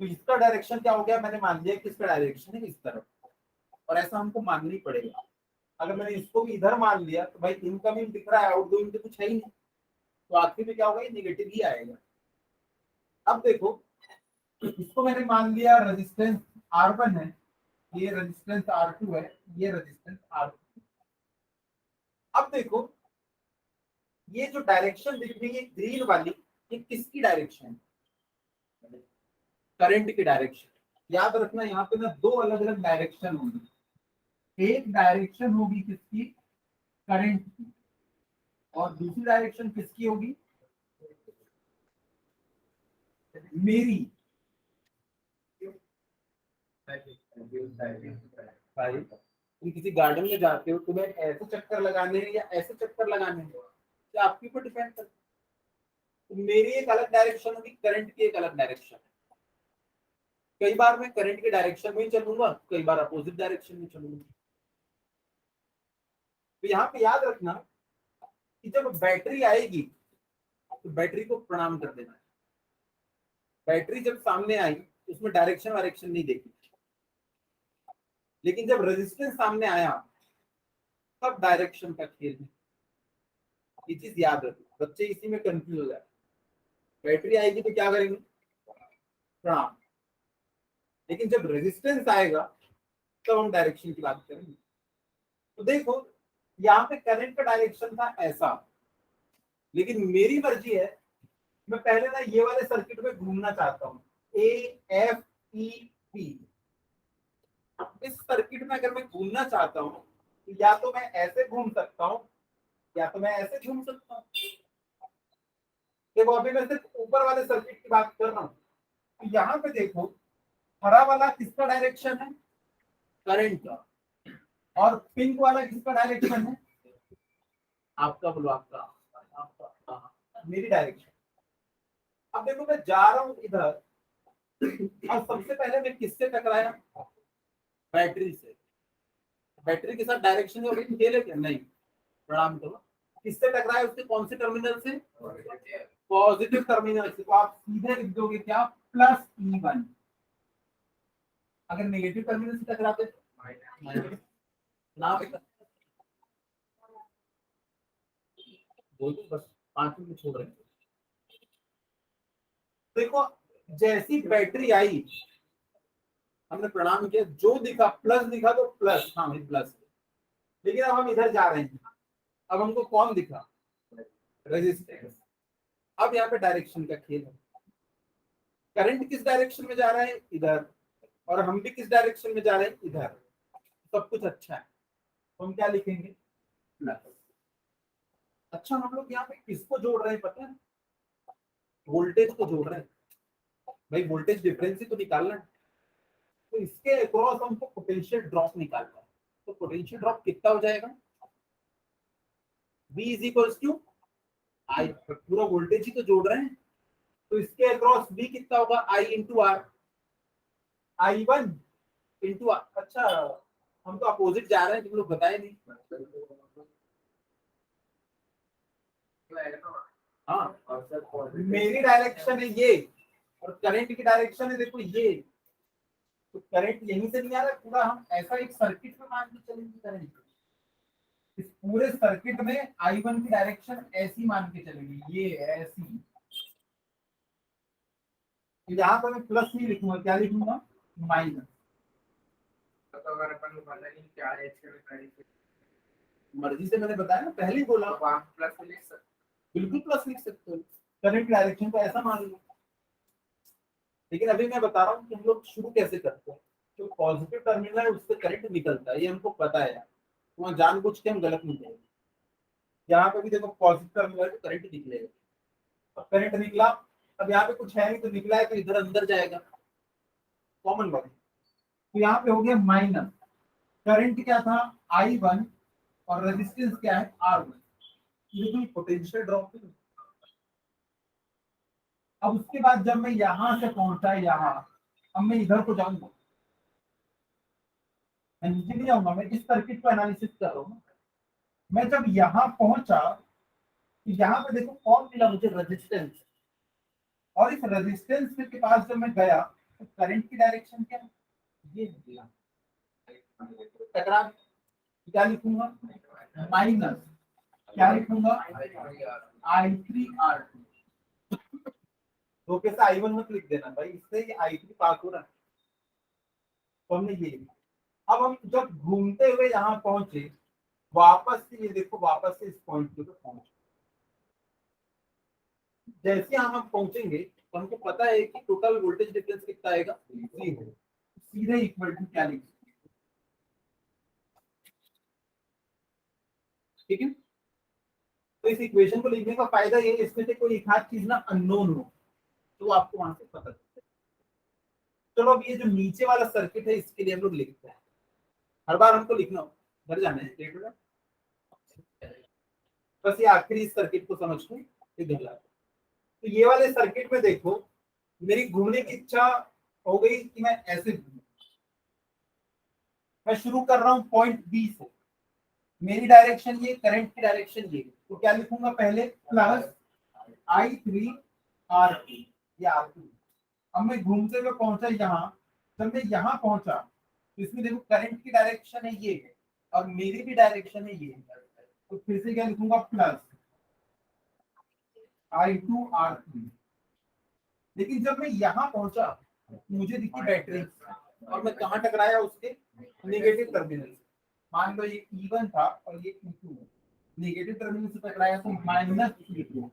तो इसका डायरेक्शन क्या हो गया, मैंने मान लिया कि इसका डायरेक्शन है इस तरफ, और ऐसा हमको मानना ही पड़ेगा। अगर मैंने इसको भी इधर मान लिया तो भाई इनकमिंग दिख रहा है, आउटगोइंग तो कुछ है ही नहीं, तो आखिर में क्या होगा, ये नेगेटिव ही आएगा। अब देखो, इसको मैंने मान लिया रेजिस्टेंस R1 है, ये रेजिस्टेंस R2 है, ये रेजिस्टेंस R2। अब देखो, ये जो डायरेक्शन दिख रही है ग्रीन वाली, ये किसकी डायरेक्शन है, करंट की डायरेक्शन। याद रखना यहाँ पे ना दो अलग अलग डायरेक्शन होंगी, एक डायरेक्शन होगी किसकी, करंट की, और दूसरी डायरेक्शन किसकी होगी, मेरी। भाई तुम किसी गार्डन में जाते हो, तुम्हें ऐसे चक्कर लगाने हैं या ऐसे चक्कर लगाने हैं, क्या आपके ऊपर डिपेंड करता है। तो मेरी एक अलग डायरेक्शन होगी, करंट की एक अलग डायरेक्शन है। कई बार मैं करंट के डायरेक्शन में ही चलूंगा, कई बार अपोजिट डायरेक्शन में चलूंगा। तो यहाँ पे याद रखना कि जब बैटरी आएगी तो बैटरी को प्रणाम कर देना है। बैटरी जब सामने आई तो उसमें डायरेक्शन वायरेक्शन नहीं देखी, लेकिन जब रेजिस्टेंस सामने आया तब डायरेक्शन का खेल है। ये चीज याद रखो, बच्चे इसी में कंफ्यूज हो जाते। बैटरी आएगी तो क्या करेंगे, प्रणाम, लेकिन जब रेजिस्टेंस आएगा तब हम डायरेक्शन की बात करेंगे। तो देखो, यहाँ पे करंट का डायरेक्शन था ऐसा, लेकिन मेरी मर्जी है, मैं पहले ना ये वाले सर्किट में घूमना चाहता हूँ, AFEP। इस सर्किट में अगर मैं घूमना चाहता हूँ तो या तो मैं ऐसे घूम सकता हूँ या तो मैं ऐसे घूम सकता हूँ। देखो अभी मैं सिर्फ ऊपर वाले सर्किट की बात कर रहा हूँ। तो यहाँ पे देखो, हरा वाला किसका डायरेक्शन है, करंट का, और पिंक वाला किसका डायरेक्शन है, आपका, बोलो आपका, आपका, मेरी डायरेक्शन। अब देखो मैं जा रहा हूँ इधर, और सबसे पहले मैं किससे टकराया, बैटरी से। बैटरी के साथ डायरेक्शन में खेल है क्या, नहीं, प्रणाम करो। किससे टकराया, उसके कौन से टर्मिनल से, पॉजिटिव टर्मिनल से। तो आप सीधे लिख दोगे क्या, +E1। अगर नेगेटिव टर्मिनल से टकराते तो ना बेटा, बोल दो बस, 5 मिनट छोड़ रहे हैं। देखो जैसी बैटरी आई हमने प्रणाम किया, जो दिखा प्लस दिखा तो प्लस, हाँ भाई प्लस। लेकिन अब हम इधर जा रहे हैं, अब हमको कौन दिखा, रेजिस्टेंस। अब यहाँ पे डायरेक्शन का खेल है, करंट किस डायरेक्शन में जा रहा है, इधर, और हम भी किस डायरेक्शन में जा रहे हैं, इधर। सब कुछ अच्छा है, तो हम क्या लिखेंगे, प्लस। अच्छा, हम लोग यहाँ पे किसको जोड़ रहे हैं पता है, वोल्टेज को जोड़ रहे हैं। भाई वोल्टेज डिफरेंस ही तो निकालना है, तो इसके अक्रॉस हमको पोटेंशियल ड्रॉप निकालना है। तो पोटेंशियल ड्रॉप कितना हो जाएगा, V is equals to I। पूरा वोल्टेज ही तो जोड़ रहे हैं, तो इसके अक्रॉस V कितना होगा, I into R, I1 into R। अच्छा, हम तो अपोजिट जा रहे हैं, तुम लोग बताए नहीं। हाँ, मेरी डायरेक्शन है ये, और करंट की डायरेक्शन है देखो ये। तो करंट यहीं से नहीं आ रहा पूरा, हम ऐसा एक सर्किट में मान के चलेंगे करंट। इस पूरे सर्किट में I1 की डायरेक्शन ऐसी मान के चलेगी, ये ऐसी। तो यहाँ पर मैं प्लस नहीं लिखूंगा, क्या लिखूंगा, माइनस। तो अगर अपन को पता नहीं क्या है इसके, मर्जी से, मैंने बताया ना, पहले ही बोला, तो आप प्लस लिख सकते, बिल्कुल प्लस लिख सकते हो, करंट डायरेक्शन को ऐसा मान लो। लेकिन अभी मैं बता रहा हूँ कि हम लोग शुरू कैसे करते हैं। जो पॉजिटिव टर्मिनल है उससे करंट निकलता है, ये हमको पता है, वहाँ जानबूझ के हम गलत नहीं करेंगे। यहाँ पे भी देखो पॉजिटिव टर्मिनल तो करंट निकलेगा, अब करंट निकला, अब यहाँ पे कुछ है नहीं तो निकला है, तो इधर अंदर जाएगा, कॉमन बात। तो यहाँ पे हो गया माइनस, करंट क्या था I1 और रेजिस्टेंस क्या है R1, ये तो पोटेंशियल ड्रॉप थी। अब उसके बाद जब मैं यहां से पहुंचा यहाँ, अब मैं इधर को जाऊंगा, मैं नीचे नहीं जाऊंगा, मैं इस सर्किट को एनालिसिस कर रहा हूँ। मैं जब यहाँ पहुंचा तो यहाँ पे देखो कौन मिला मुझे, रेजिस्टेंस, और इस रेजिस्टेंस के पास जब मैं गया तो करंट की डायरेक्शन क्या है, ये निकला टकराव, क्या लिखूंगा माइनस, क्या लिखूंगा I3R2, तो कैसे I1 मत लिख देना भाई, इससे ये I3 पास हो रहा है, तो हमने ये लिखा। अब हम जब घूमते हुए यहाँ पहुंचे, वापस से ये देखो, वापस से इस पॉइंट पे पहुंचे, जैसे हम पहुंचेंगे तो हमको पता है कि टोटल वोल्टेज डिफरेंस कितना आएगा, सीधे इक्वल टू क्या लिखेंगे, ठीक है। तो इस इक्वेशन को लिखने का फायदा ये, इसमें से कोई एक आध चीज ना अननोन हो तो आपको वहां से पता चलता है। चलो अब ये जो नीचे वाला सर्किट है इसके लिए हम लोग लिखते हैं, हर बार हमको लिखना हो, घर जाना है लेट हो जाए। बस ये आखिरी इस सर्किट को समझ लो, घर ला। तो ये वाले सर्किट में देखो, मेरी घूमने की इच्छा हो गई कि मैं ऐसे घूमूं, मैं शुरू कर रहा हूं पॉइंट बी से, मेरी डायरेक्शन ये, करंट की डायरेक्शन ये, तो क्या लिखूंगा पहले प्लस I3R2, ये R2। अब मैं घूमते हुए पहुंचा यहाँ, जब मैं यहाँ पहुंचा तो इसमें देखो करंट की डायरेक्शन है ये और मेरी भी डायरेक्शन है ये, तो फिर से क्या लिखूंगा प्लस I2R3। लेकिन जब मैं यहाँ पहुंचा मुझे दिखी बैटरी और मैं कहाँ टकराया, उसके नेगेटिव टर्मिनल। मान लो ये E1 था और ये E2, नेगेटिव टर्मिनल से टकराया तो माइनस E2।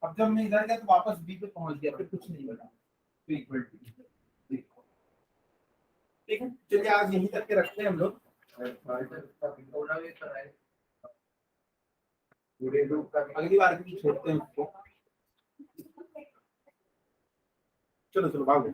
अब जब मैं इधर गया तो वापस B पे पहुंच गया, फिर कुछ नहीं बना, तो इक्वल टू, ठीक है। चलिए आज यहीं तक के रखते हैं हम लोग, अगली बार भी छोड़ते हैं उसको। चलो चलो भागो।